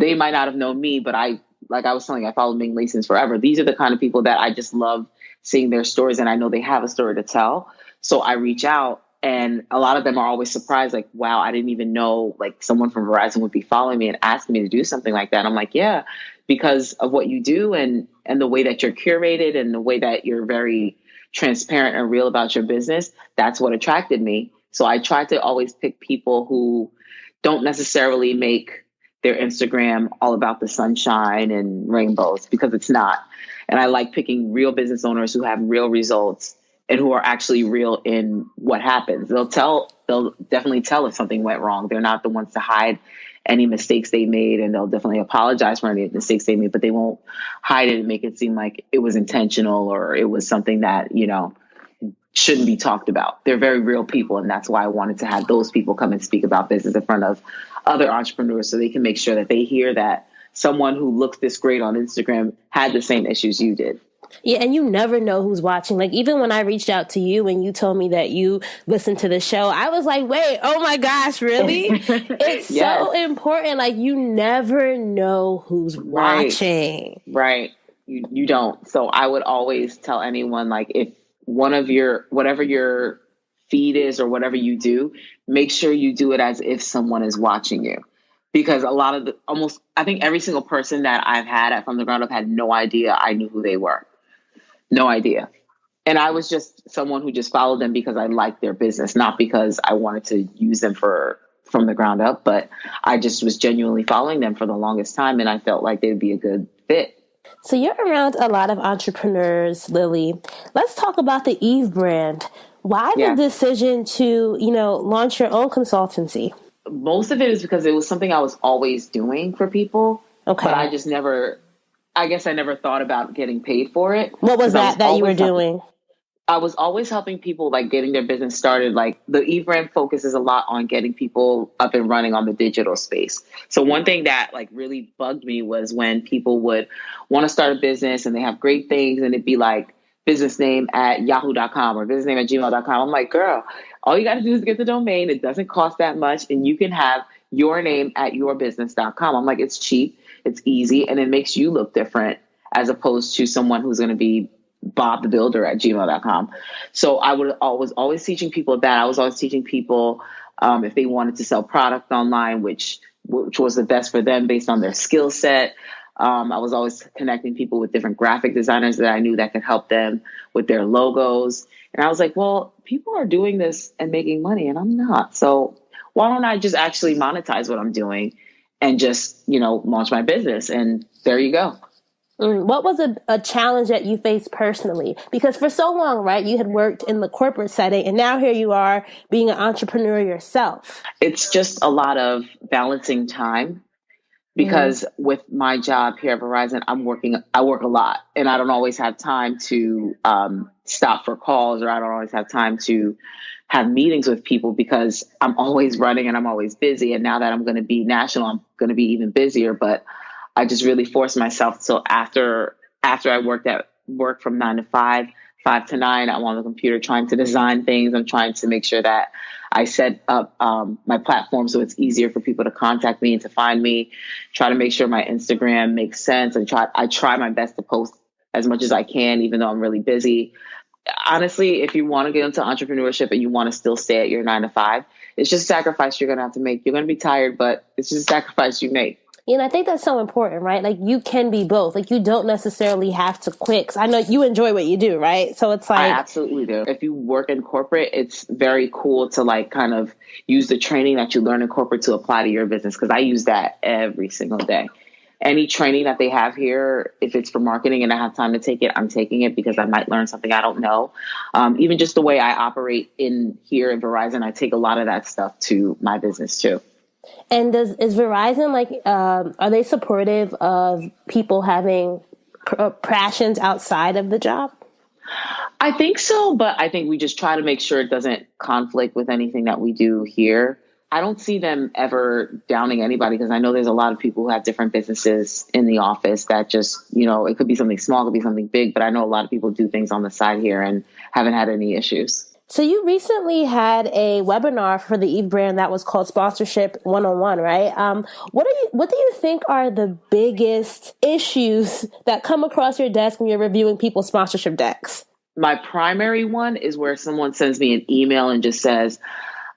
They might not have known me, but I was telling, I followed Ming Lee since forever. These are the kind of people that I just love seeing their stories and I know they have a story to tell. So I reach out and a lot of them are always surprised, like, wow, I didn't even know like someone from Verizon would be following me and asking me to do something like that. And I'm like, yeah, because of what you do and the way that you're curated and the way that you're very transparent and real about your business, that's what attracted me. So I try to always pick people who don't necessarily make their Instagram all about the sunshine and rainbows because it's not. And I like picking real business owners who have real results and who are actually real in what happens. They'll definitely tell if something went wrong. They're not the ones to hide any mistakes they made, and they'll definitely apologize for any mistakes they made, but they won't hide it and make it seem like it was intentional or it was something that, shouldn't be talked about. They're very real people. And that's why I wanted to have those people come and speak about business in front of other entrepreneurs so they can make sure that they hear that someone who looks this great on Instagram had the same issues you did. Yeah, and you never know who's watching. Like, even when I reached out to you and you told me that you listened to the show, I was like, wait, oh my gosh, really? It's so important. Like, you never know who's watching. Right. You don't. So I would always tell anyone, like, if whatever your feed is or whatever you do, make sure you do it as if someone is watching you. Because I think every single person that I've had at From the Ground Up had no idea I knew who they were. No idea. And I was just someone who just followed them because I liked their business, not because I wanted to use them from the ground up, but I just was genuinely following them for the longest time. And I felt like they'd be a good fit. So you're around a lot of entrepreneurs, Lily. Let's talk about the Eve brand. Why the decision to, launch your own consultancy? Most of it is because it was something I was always doing for people. Okay. But I guess I never thought about getting paid for it. What was that you were doing? I was always helping people like getting their business started. Like the Eve brand focuses a lot on getting people up and running on the digital space. So one thing that like really bugged me was when people would want to start a business and they have great things and it'd be like business name at yahoo.com or business name at gmail.com. I'm like, girl, all you got to do is get the domain. It doesn't cost that much. And you can have your name at yourbusiness.com. I'm like, it's cheap, it's easy, and it makes you look different as opposed to someone who's going to be Bob the Builder at gmail.com. So I was always teaching people that. I was always teaching people if they wanted to sell product online, which was the best for them based on their skill set. I was always connecting people with different graphic designers that I knew that could help them with their logos. And I was like, well, people are doing this and making money and I'm not. So why don't I just actually monetize what I'm doing and just, launch my business? And there you go. What was a challenge that you faced personally? Because for so long, right, you had worked in the corporate setting and now here you are being an entrepreneur yourself. It's just a lot of balancing time because with my job here at Verizon, I work a lot and I don't always have time to stop for calls or I don't always have time to have meetings with people because I'm always running and I'm always busy. And now that I'm going to be national, I'm going to be even busier, but I just really forced myself. So after I work from 9 to 5, 5 to 9, I'm on the computer trying to design things. I'm trying to make sure that I set up my platform so it's easier for people to contact me and to find me. Try to make sure my Instagram makes sense and I try my best to post as much as I can, even though I'm really busy. Honestly, if you want to get into entrepreneurship and you want to still stay at your 9 to 5, it's just a sacrifice you're going to have to make. You're going to be tired, but it's just a sacrifice you make. And I think that's so important, right? Like you can be both. Like you don't necessarily have to quit. 'Cause I know you enjoy what you do, right? So it's like I absolutely do. If you work in corporate, it's very cool to like kind of use the training that you learn in corporate to apply to your business. Because I use that every single day. Any training that they have here, if it's for marketing and I have time to take it, I'm taking it because I might learn something I don't know. Even just the way I operate here in Verizon, I take a lot of that stuff to my business too. And is Verizon are they supportive of people having passions outside of the job? I think so, but I think we just try to make sure it doesn't conflict with anything that we do here. I don't see them ever downing anybody because I know there's a lot of people who have different businesses in the office that just, it could be something small, it could be something big, but I know a lot of people do things on the side here and haven't had any issues. So you recently had a webinar for the Eve brand that was called Sponsorship 101, right? What do you think are the biggest issues that come across your desk when you're reviewing people's sponsorship decks? My primary one is where someone sends me an email and just says,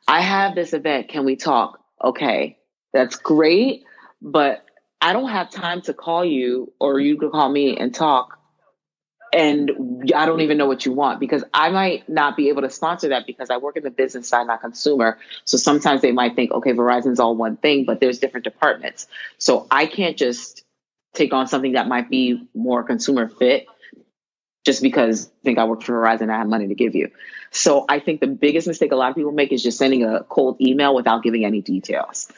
I have this event. Can we talk? Okay, that's great, but I don't have time to call you or you to call me and talk. And I don't even know what you want because I might not be able to sponsor that because I work in the business side, not consumer. So sometimes they might think, okay, Verizon's all one thing, but there's different departments. So I can't just take on something that might be more consumer fit just because I think I work for Verizon and I have money to give you. So I think the biggest mistake a lot of people make is just sending a cold email without giving any details.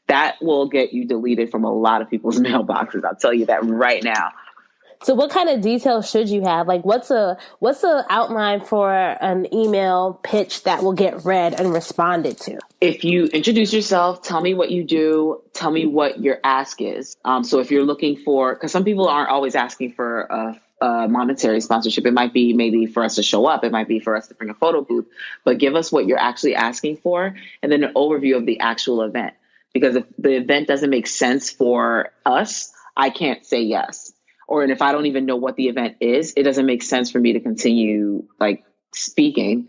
That will get you deleted from a lot of people's mailboxes. I'll tell you that right now. So what kind of details should you have? Like what's a outline for an email pitch that will get read and responded to? If you introduce yourself, tell me what you do, tell me what your ask is. So if you're looking for, because some people aren't always asking for a monetary sponsorship. It might be maybe for us to show up. It might be for us to bring a photo booth, but give us what you're actually asking for and then an overview of the actual event. Because if the event doesn't make sense for us, I can't say yes. And if I don't even know what the event is, it doesn't make sense for me to continue speaking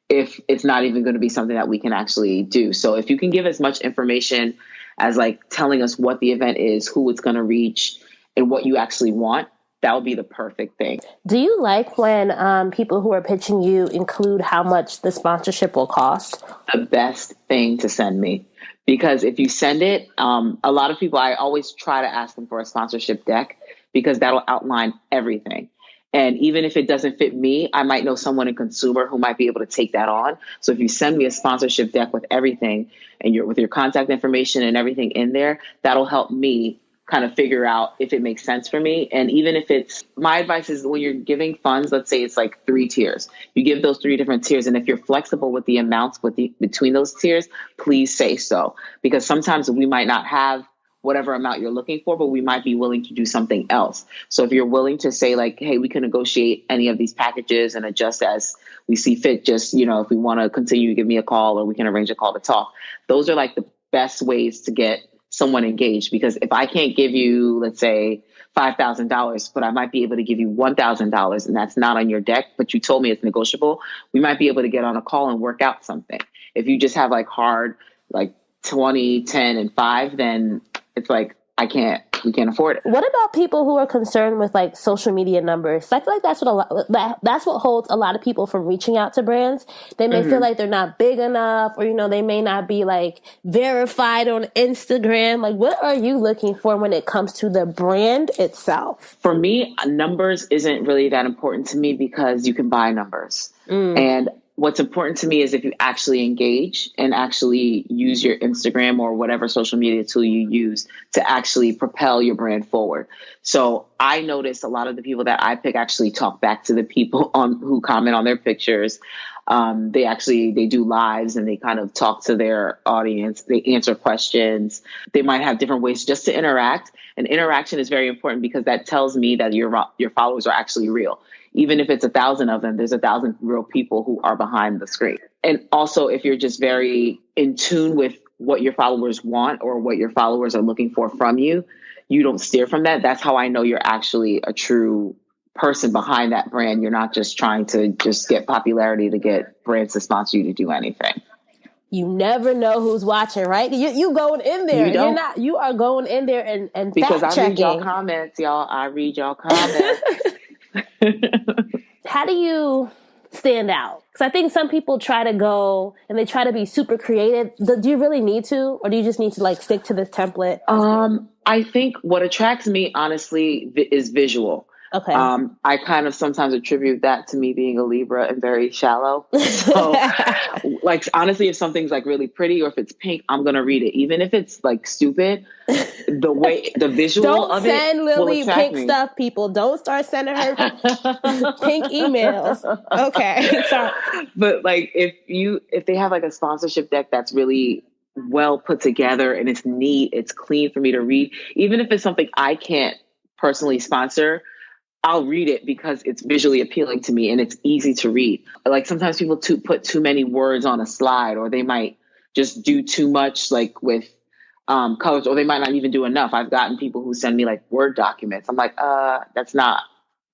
if it's not even going to be something that we can actually do. So if you can give as much information as telling us what the event is, who it's going to reach, and what you actually want, that would be the perfect thing. Do you like when people who are pitching you include how much the sponsorship will cost? The best thing to send me. Because if you send it, a lot of people, I always try to ask them for a sponsorship deck because that'll outline everything. And even if it doesn't fit me, I might know someone in consumer who might be able to take that on. So if you send me a sponsorship deck with everything and with your contact information and everything in there, that'll help me kind of figure out if it makes sense for me. And even if my advice is when you're giving funds, let's say it's like 3 tiers, you give those 3 different tiers. And if you're flexible with the amounts between those tiers, please say so, because sometimes we might not have whatever amount you're looking for, but we might be willing to do something else. So if you're willing to say like, hey, we can negotiate any of these packages and adjust as we see fit, just, if we want to continue, give me a call or we can arrange a call to talk. Those are like the best ways to get someone engaged, because if I can't give you, let's say $5,000, but I might be able to give you $1,000 and that's not on your deck, but you told me it's negotiable, we might be able to get on a call and work out something. If you just have like hard, like 20, 10, and 5, then it's like, we can't afford it. What about people who are concerned with like social media numbers? I feel like that's what holds a lot of people from reaching out to brands. They may feel like they're not big enough, or, they may not be like verified on Instagram. Like, what are you looking for when it comes to the brand itself? For me, numbers isn't really that important to me because you can buy numbers. And what's important to me is if you actually engage and actually use your Instagram or whatever social media tool you use to actually propel your brand forward. So I notice a lot of the people that I pick actually talk back to the people who comment on their pictures. They do lives and they kind of talk to their audience. They answer questions. They might have different ways just to interact. And interaction is very important because that tells me that your followers are actually real. Even if it's 1,000 of them, there's 1,000 real people who are behind the screen. And also, if you're just very in tune with what your followers want or what your followers are looking for from you, you don't steer from that. That's how I know you're actually a true person behind that brand. You're not just trying to just get popularity to get brands to sponsor you to do anything. You never know who's watching, right? You going in there. You are going in there and because fact checking. I read y'all comments, y'all. I read y'all comments. How do you stand out? Because I think some people try to go and they try to be super creative. Do you really need to, or do you just need to like stick to this template? I think what attracts me, honestly, is visual. Okay. I kind of sometimes attribute that to me being a Libra and very shallow. So like, honestly, if something's like really pretty or if it's pink, I'm going to read it. Even if it's like stupid, the visual of it. Don't send Lily pink stuff, people. Don't start sending her pink emails. Okay. So, but like if they have like a sponsorship deck that's really well put together and it's neat, it's clean for me to read, even if it's something I can't personally sponsor, I'll read it because it's visually appealing to me and it's easy to read. Like sometimes people put too many words on a slide, or they might just do too much like with colors, or they might not even do enough. I've gotten people who send me like Word documents. I'm like, that's not,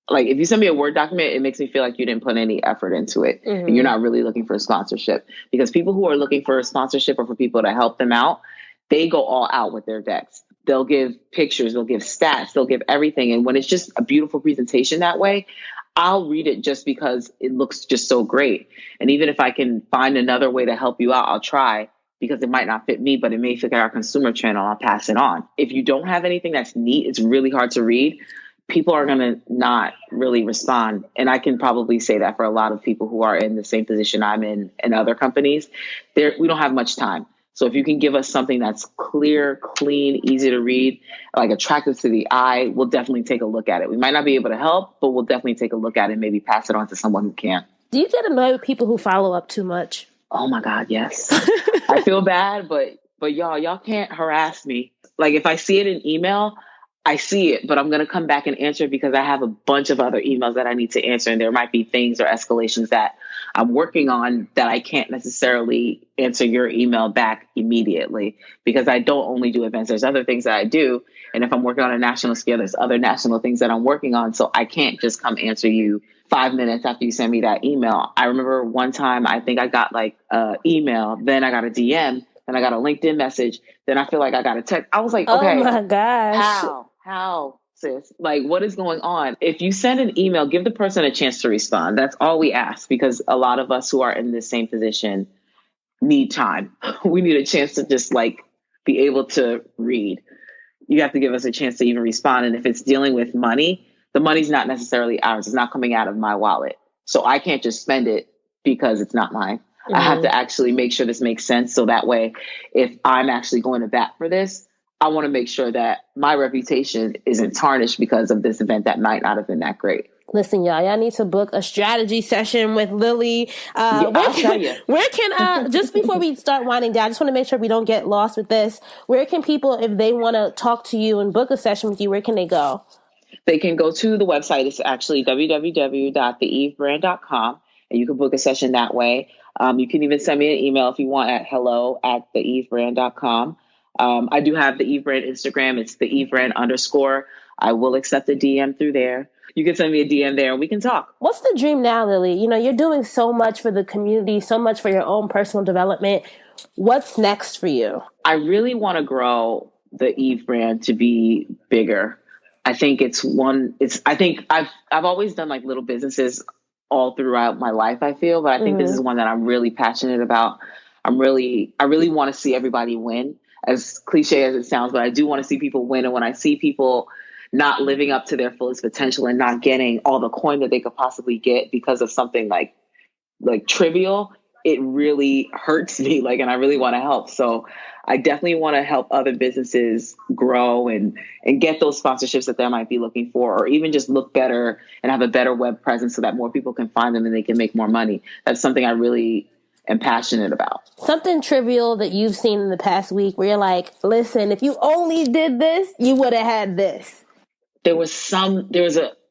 like, if you send me a Word document, it makes me feel like you didn't put any effort into it and you're not really looking for a sponsorship. Because people who are looking for a sponsorship or for people to help them out, they go all out with their decks. They'll give pictures, they'll give stats, they'll give everything. And when it's just a beautiful presentation that way, I'll read it just because it looks just so great. And even if I can find another way to help you out, I'll try, because it might not fit me, but it may fit our consumer channel. I'll pass it on. If you don't have anything that's neat, it's really hard to read. People are going to not really respond. And I can probably say that for a lot of people who are in the same position I'm in other companies. We don't have much time. So if you can give us something that's clear, clean, easy to read, like attractive to the eye, we'll definitely take a look at it. We might not be able to help, but we'll definitely take a look at it and maybe pass it on to someone who can. Do you get annoyed with people who follow up too much? Oh my God, yes. I feel bad, but y'all can't harass me. Like if I see it in email, I see it, but I'm going to come back and answer it because I have a bunch of other emails that I need to answer. And there might be things or escalations that I'm working on that I can't necessarily answer your email back immediately, because I don't only do events. There's other things that I do. And if I'm working on a national scale, there's other national things that I'm working on. So I can't just come answer you 5 minutes after you send me that email. I remember one time, I think I got like an email, then I got a DM, then I got a LinkedIn message. Then I feel like I got a text. I was like, okay, oh my gosh, how? sis? Like, what is going on? If you send an email, give the person a chance to respond. That's all we ask, because a lot of us who are in the same position need time. We need a chance to just like be able to read. You have to give us a chance to even respond. And if it's dealing with money, the money's not necessarily ours. It's not coming out of my wallet. So I can't just spend it because it's not mine. I have to actually make sure this makes sense. So that way, if I'm actually going to bat for this, I want to make sure that my reputation isn't tarnished because of this event that might not have been that great. Listen, y'all need to book a strategy session with Lily. I'll tell you. Where can, just before we start winding down, I just want to make sure we don't get lost with this. Where can people, if they want to talk to you and book a session with you, where can they go? They can go to the website. It's actually www.theevebrand.com, and you can book a session that way. You can even send me an email if you want at hello@theevebrand.com. I do have the Eve Brand Instagram. It's the Eve Brand _. I will accept a DM through there. You can send me a DM there and we can talk. What's the dream now, Lily? You know, you're doing so much for the community, so much for your own personal development. What's next for you? I really want to grow the Eve brand to be bigger. I think I think I've always done like little businesses all throughout my life, I feel, but I think this is one that I'm really passionate about. I really want to see everybody win, as cliche as it sounds, but I do want to see people win. And when I see people not living up to their fullest potential and not getting all the coin that they could possibly get because of something like trivial, it really hurts me. And I really want to help. So I definitely want to help other businesses grow and get those sponsorships that they might be looking for, or even just look better and have a better web presence so that more people can find them and they can make more money. That's something I really am passionate about. Something trivial that you've seen in the past week where you're like, listen, if you only did this, you would have had this. I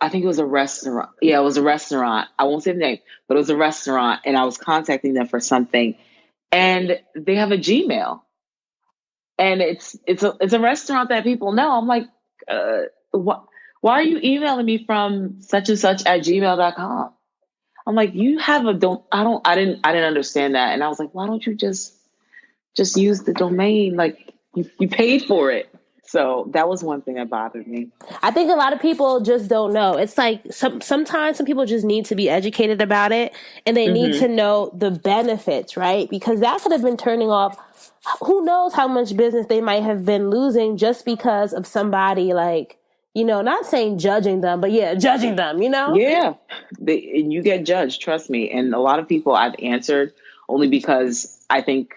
think it was a restaurant. Yeah, it was a restaurant. I won't say the name, but it was a restaurant, and I was contacting them for something, and they have a Gmail, and it's a restaurant that people know. I'm like, why are you emailing me from such and such at gmail.com? I'm like, you have I didn't understand that, and I was like, why don't you just use the domain? Like you paid for it. So that was one thing that bothered me. I think a lot of people just don't know. It's like sometimes some people just need to be educated about it, and they need to know the benefits, right? Because that could have been turning off who knows how much business they might have been losing just because of somebody not saying judging them, but judging them, Yeah. And you get judged, trust me. And a lot of people I've answered only because I think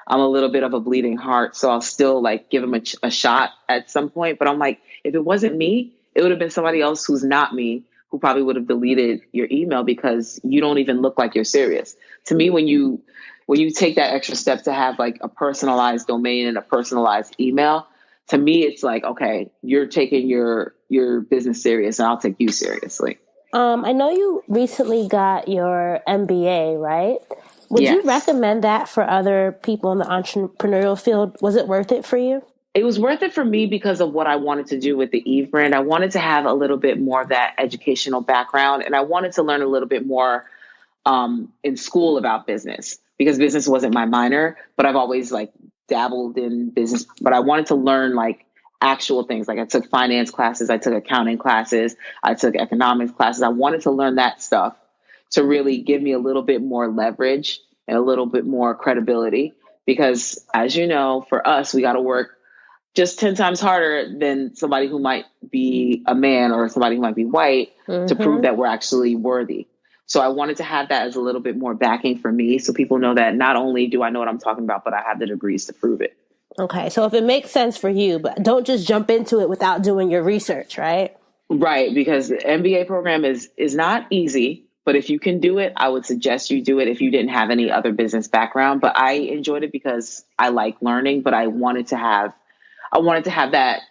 I'm a little bit of a bleeding heart, so I'll still give them a shot at some point. But I'm like, if it wasn't me, it would have been somebody else who's not me, who probably would have deleted your email because you don't even look like you're serious. To me, when you take that extra step to have a personalized domain and a personalized email, to me, it's like, okay, you're taking your business serious, and I'll take you seriously. I know you recently got your MBA, right? Would you recommend that for other people in the entrepreneurial field? Was it worth it for you? It was worth it for me because of what I wanted to do with the Eve brand. I wanted to have a little bit more of that educational background, and I wanted to learn a little bit more in school about business, because business wasn't my minor, but I've always dabbled in business. But I wanted to learn actual things. I took finance classes, I took accounting classes, I took economics classes. I wanted to learn that stuff to really give me a little bit more leverage and a little bit more credibility. Because as you know, for us, we got to work just 10 times harder than somebody who might be a man or somebody who might be white to prove that we're actually worthy. So I wanted to have that as a little bit more backing for me, so people know that not only do I know what I'm talking about, but I have the degrees to prove it. Okay, so if it makes sense for you, but don't just jump into it without doing your research, right? Right, because the MBA program is not easy. But if you can do it, I would suggest you do it if you didn't have any other business background. But I enjoyed it because I like learning, but I wanted to have that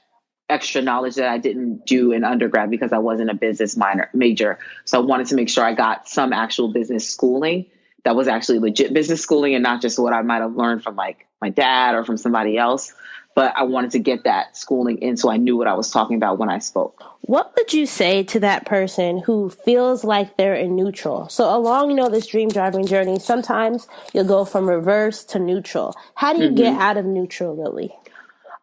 extra knowledge that I didn't do in undergrad because I wasn't a business major. So I wanted to make sure I got some actual business schooling that was actually legit business schooling and not just what I might have learned from my dad or from somebody else. But I wanted to get that schooling in so I knew what I was talking about when I spoke. What would you say to that person who feels like they're in neutral? So along, this dream driving journey, sometimes you'll go from reverse to neutral. How do you get out of neutral, Lily?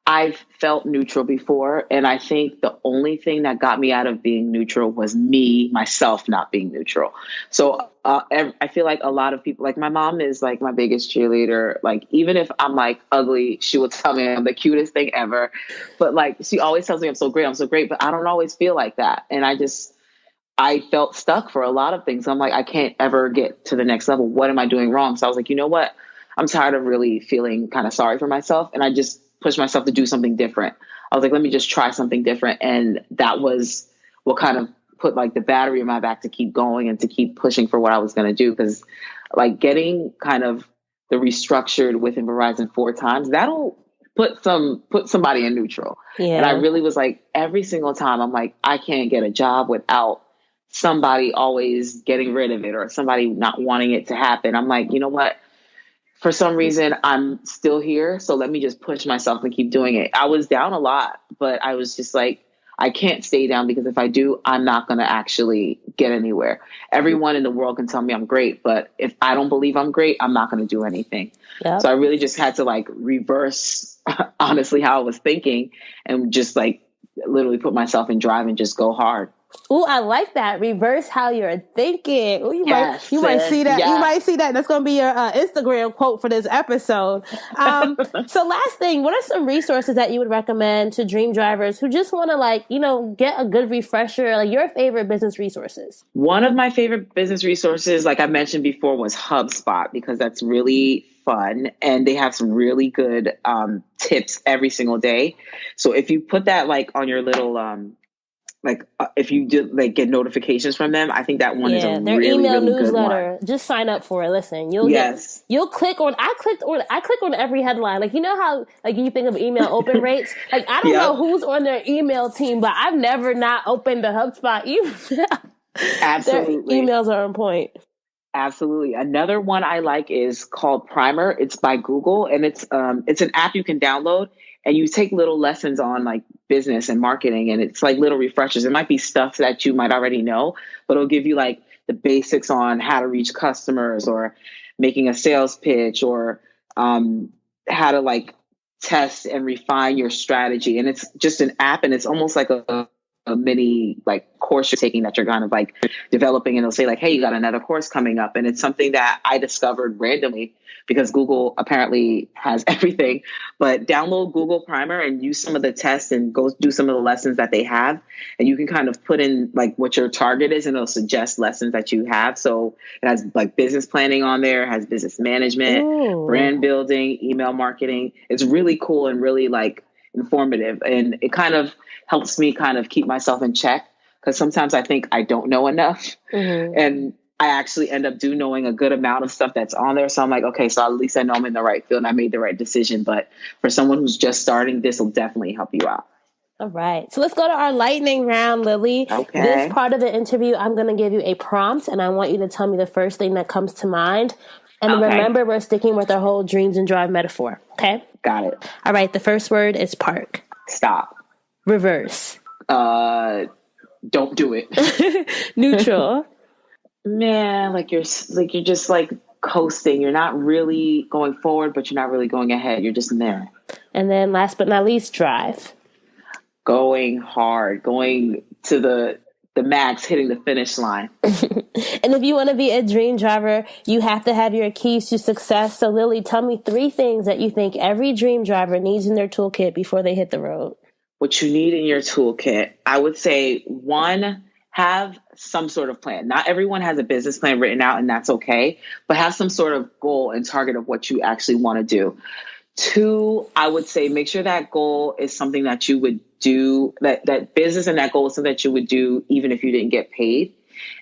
I've felt neutral before, and I think the only thing that got me out of being neutral was myself not being neutral. So I feel like a lot of people, like my mom is like my biggest cheerleader. Like even if I'm like ugly, she will tell me I'm the cutest thing ever. But like she always tells me I'm so great. But I don't always feel like that, and I felt stuck for a lot of things. I'm like, I can't ever get to the next level. What am I doing wrong? So I was like, you know what? I'm tired of really feeling kind of sorry for myself, and I just pushed myself to do something different. I was like, let me just try something different. And that was what kind of put like the battery in my back to keep going and to keep pushing for what I was going to do. Because like getting kind of the restructured within Verizon 4 times, that'll put somebody in neutral. Yeah. And I really was like, every single time I'm like, I can't get a job without somebody always getting rid of it or somebody not wanting it to happen. I'm like, you know what? For some reason, I'm still here. So let me just push myself and keep doing it. I was down a lot, but I was just like, I can't stay down because if I do, I'm not going to actually get anywhere. Everyone in the world can tell me I'm great, but if I don't believe I'm great, I'm not going to do anything. Yep. So I really just had to like reverse, honestly, how I was thinking and just like literally put myself in drive and just go hard. Ooh, I like that. Reverse how you're thinking. Ooh, you might see that. Yeah. You might see that. That's going to be your Instagram quote for this episode. So last thing, what are some resources that you would recommend to dream drivers who just want to like, get a good refresher, like your favorite business resources? One of my favorite business resources, like I mentioned before, was Hubspot, because that's really fun and they have some really good tips every single day. So if you put that like on your little if you do like get notifications from them, I think that one is a their really, email really newsletter. Good one. Just sign up for it. Listen, you'll click on. I click on every headline. Like how like you think of email open rates. Like I don't know who's on their email team, but I've never not opened the HubSpot email. Absolutely, their emails are on point. Absolutely. Another one I like is called Primer. It's by Google, and it's an app you can download, and you take little lessons on like business and marketing, and it's like little refreshers. It might be stuff that you might already know, but it'll give you like the basics on how to reach customers or making a sales pitch or how to like test and refine your strategy. And it's just an app, and it's almost like a mini like course you're taking that you're kind of like developing, and it'll say like, hey, you got another course coming up. And it's something that I discovered randomly because Google apparently has everything. But download Google Primer and use some of the tests and go do some of the lessons that they have. And you can kind of put in like what your target is, and it'll suggest lessons that you have. So it has like business planning on there, it has business management, brand building, email marketing. It's really cool and really like informative. And it kind of helps me kind of keep myself in check, because sometimes I think I don't know enough. And I actually end up knowing a good amount of stuff that's on there. So I'm like, okay, so at least I know I'm in the right field and I made the right decision. But for someone who's just starting, this will definitely help you out. All right. So let's go to our lightning round, Lily. Okay. This part of the interview, I'm going to give you a prompt, and I want you to tell me the first thing that comes to mind. And remember, we're sticking with our whole dreams and drive metaphor. Okay? Got it. All right. The first word is park. Stop. Reverse. Don't do it. Neutral. Man, like you're just like coasting. You're not really going forward, but you're not really going ahead. You're just there. And then last but not least, drive. Going hard, going to the max, hitting the finish line. And if you want to be a dream driver, you have to have your keys to success. So Lily, tell me 3 things that you think every dream driver needs in their toolkit before they hit the road. What you need in your toolkit, I would say 1, have some sort of plan. Not everyone has a business plan written out, and that's okay, but have some sort of goal and target of what you actually want to do. 2, I would say make sure that goal is something that you would do, that business and that goal is something that you would do even if you didn't get paid.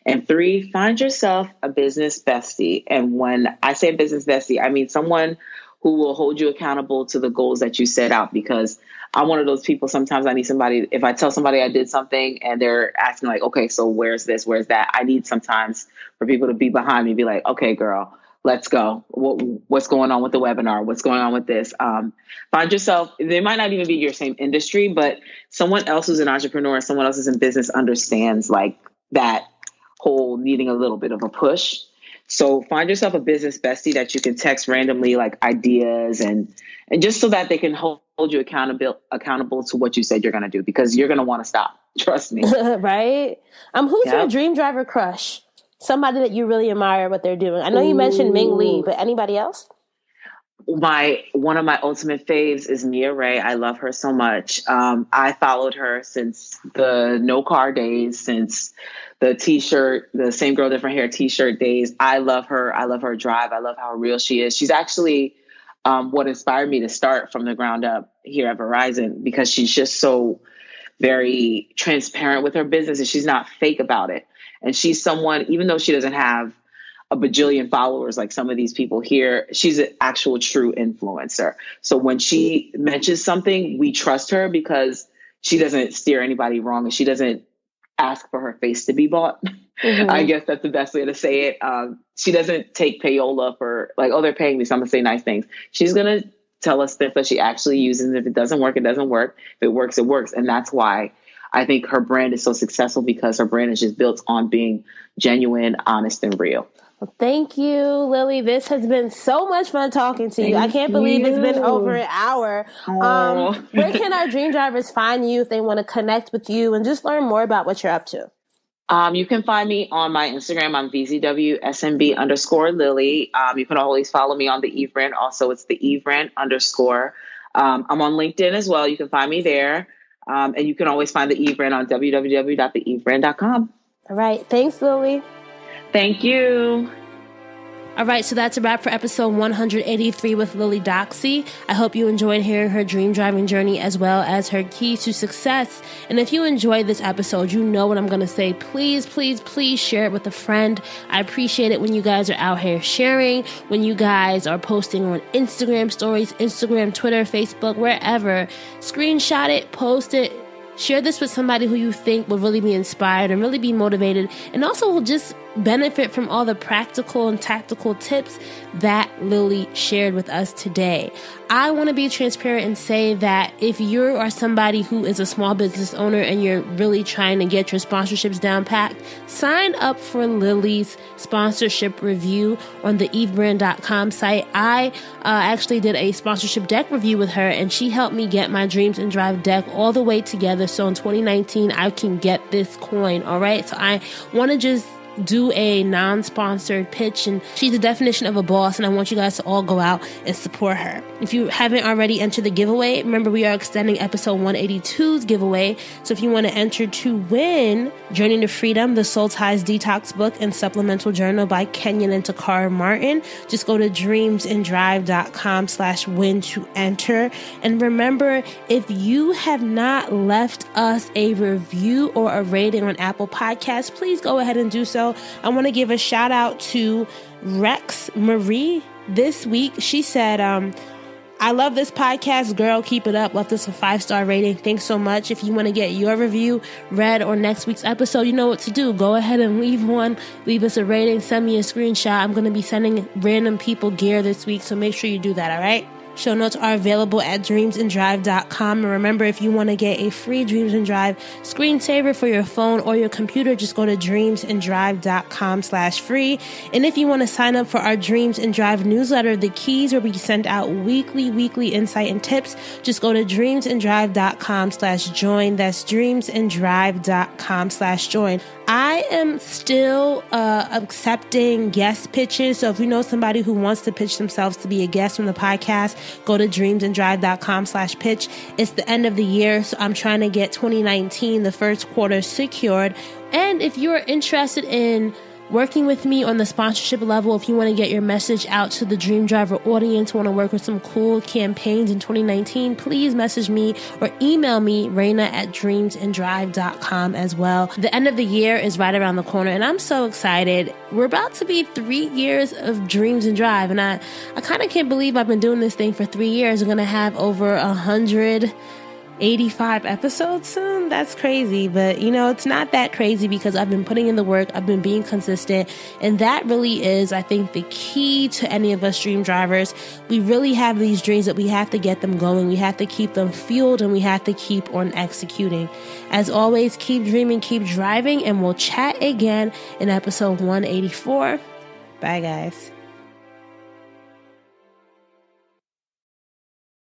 And 3, find yourself a business bestie. And when I say business bestie, I mean someone who will hold you accountable to the goals that you set out, because I'm one of those people. Sometimes I need somebody, if I tell somebody I did something and they're asking like, okay, so where's this, where's that? I need sometimes for people to be behind me, be like, okay, girl, let's go. What's going on with the webinar? What's going on with this? Find yourself, they might not even be your same industry, but someone else who's an entrepreneur, someone else who's in business understands like that whole needing a little bit of a push. So find yourself a business bestie that you can text randomly, like ideas, and just so that they can hold you accountable to what you said you're going to do, because you're going to want to stop. Trust me. Right? Who's your dream driver crush? Somebody that you really admire what they're doing. I know you mentioned Ming Lee, but anybody else? One of my ultimate faves is Mia Ray. I love her so much. I followed her since the no car days, since the same girl, different hair t-shirt days. I love her. I love her drive. I love how real she is. She's actually what inspired me to start from the ground up here at Verizon, because she's just so very transparent with her business and she's not fake about it. And she's someone, even though she doesn't have a bajillion followers like some of these people here, she's an actual true influencer. So when she mentions something, we trust her because she doesn't steer anybody wrong and she doesn't ask for her face to be bought. Mm-hmm. I guess that's the best way to say it. She doesn't take payola for like, oh, they're paying me, so I'm gonna say nice things. She's gonna tell us stuff that she actually uses. And if it doesn't work, it doesn't work. If it works, it works. And that's why I think her brand is so successful, because her brand is just built on being genuine, honest, and real. Well, thank you, Lily. This has been so much fun talking to you. I can't believe it's been over an hour. Where can our dream drivers find you if they want to connect with you and just learn more about what you're up to? You can find me on my Instagram on VZWSMB_Lily. You can always follow me on the Eve brand. Also, it's the Eve brand _. I'm on LinkedIn as well. You can find me there. And you can always find the Eve brand on www.theevebrand.com. All right. Thanks, Lily. Thank you. All right, so that's a wrap for episode 183 with LilyDoxy. I hope you enjoyed hearing her dream driving journey as well as her keys to success. And if you enjoyed this episode, you know what I'm going to say. Please, please, please share it with a friend. I appreciate it when you guys are out here sharing, when you guys are posting on Instagram stories, Instagram, Twitter, Facebook, wherever. Screenshot it, post it. Share this with somebody who you think will really be inspired and really be motivated, and also will just benefit from all the practical and tactical tips that Lily shared with us today. I want to be transparent and say that if you are somebody who is a small business owner and you're really trying to get your sponsorships down packed, sign up for Lily's sponsorship review on the evebrand.com site. I actually did a sponsorship deck review with her, and she helped me get my Dreams and Drive deck all the way together. So in 2019, I can get this coin. All right. So I want to just do a non-sponsored pitch, and she's the definition of a boss, and I want you guys to all go out and support her. If you haven't already entered the giveaway, remember we are extending episode 182's giveaway. So if you want to enter to win Journey to Freedom, the Soul Ties Detox book and supplemental journal by Kenyon and Takara Martin, just go to dreamsanddrive.com/win to enter. And remember, if you have not left us a review or a rating on Apple Podcasts, please go ahead and do so. I want to give a shout out to Rex Marie this week. She said, I love this podcast, girl. Keep it up. Left us a 5-star rating. Thanks so much. If you want to get your review read on next week's episode, you know what to do. Go ahead and leave one. Leave us a rating. Send me a screenshot. I'm going to be sending random people gear this week, so make sure you do that, all right? Show notes are available at dreamsanddrive.com. And remember, if you want to get a free Dreams and Drive screensaver for your phone or your computer, just go to dreamsanddrive.com/free. And if you want to sign up for our Dreams and Drive newsletter, The Keys, where we send out weekly insight and tips, just go to dreamsanddrive.com/join. That's dreamsanddrive.com/join. I am still accepting guest pitches. So if you know somebody who wants to pitch themselves to be a guest on the podcast, go to dreamsanddrive.com/pitch. It's the end of the year, so I'm trying to get 2019, the first quarter, secured. And if you're interested in working with me on the sponsorship level, if you want to get your message out to the Dream Driver audience, want to work with some cool campaigns in 2019, please message me or email me, Raina@dreamsanddrive.com as well. The end of the year is right around the corner, and I'm so excited. We're about to be 3 years of Dreams and Drive, and I kind of can't believe I've been doing this thing for 3 years. I'm going to have over 185 episodes soon. That's crazy. But, it's not that crazy because I've been putting in the work. I've been being consistent. And that really is, I think, the key to any of us dream drivers. We really have these dreams that we have to get them going. We have to keep them fueled, and we have to keep on executing. As always, keep dreaming, keep driving, and we'll chat again in episode 184. Bye, guys.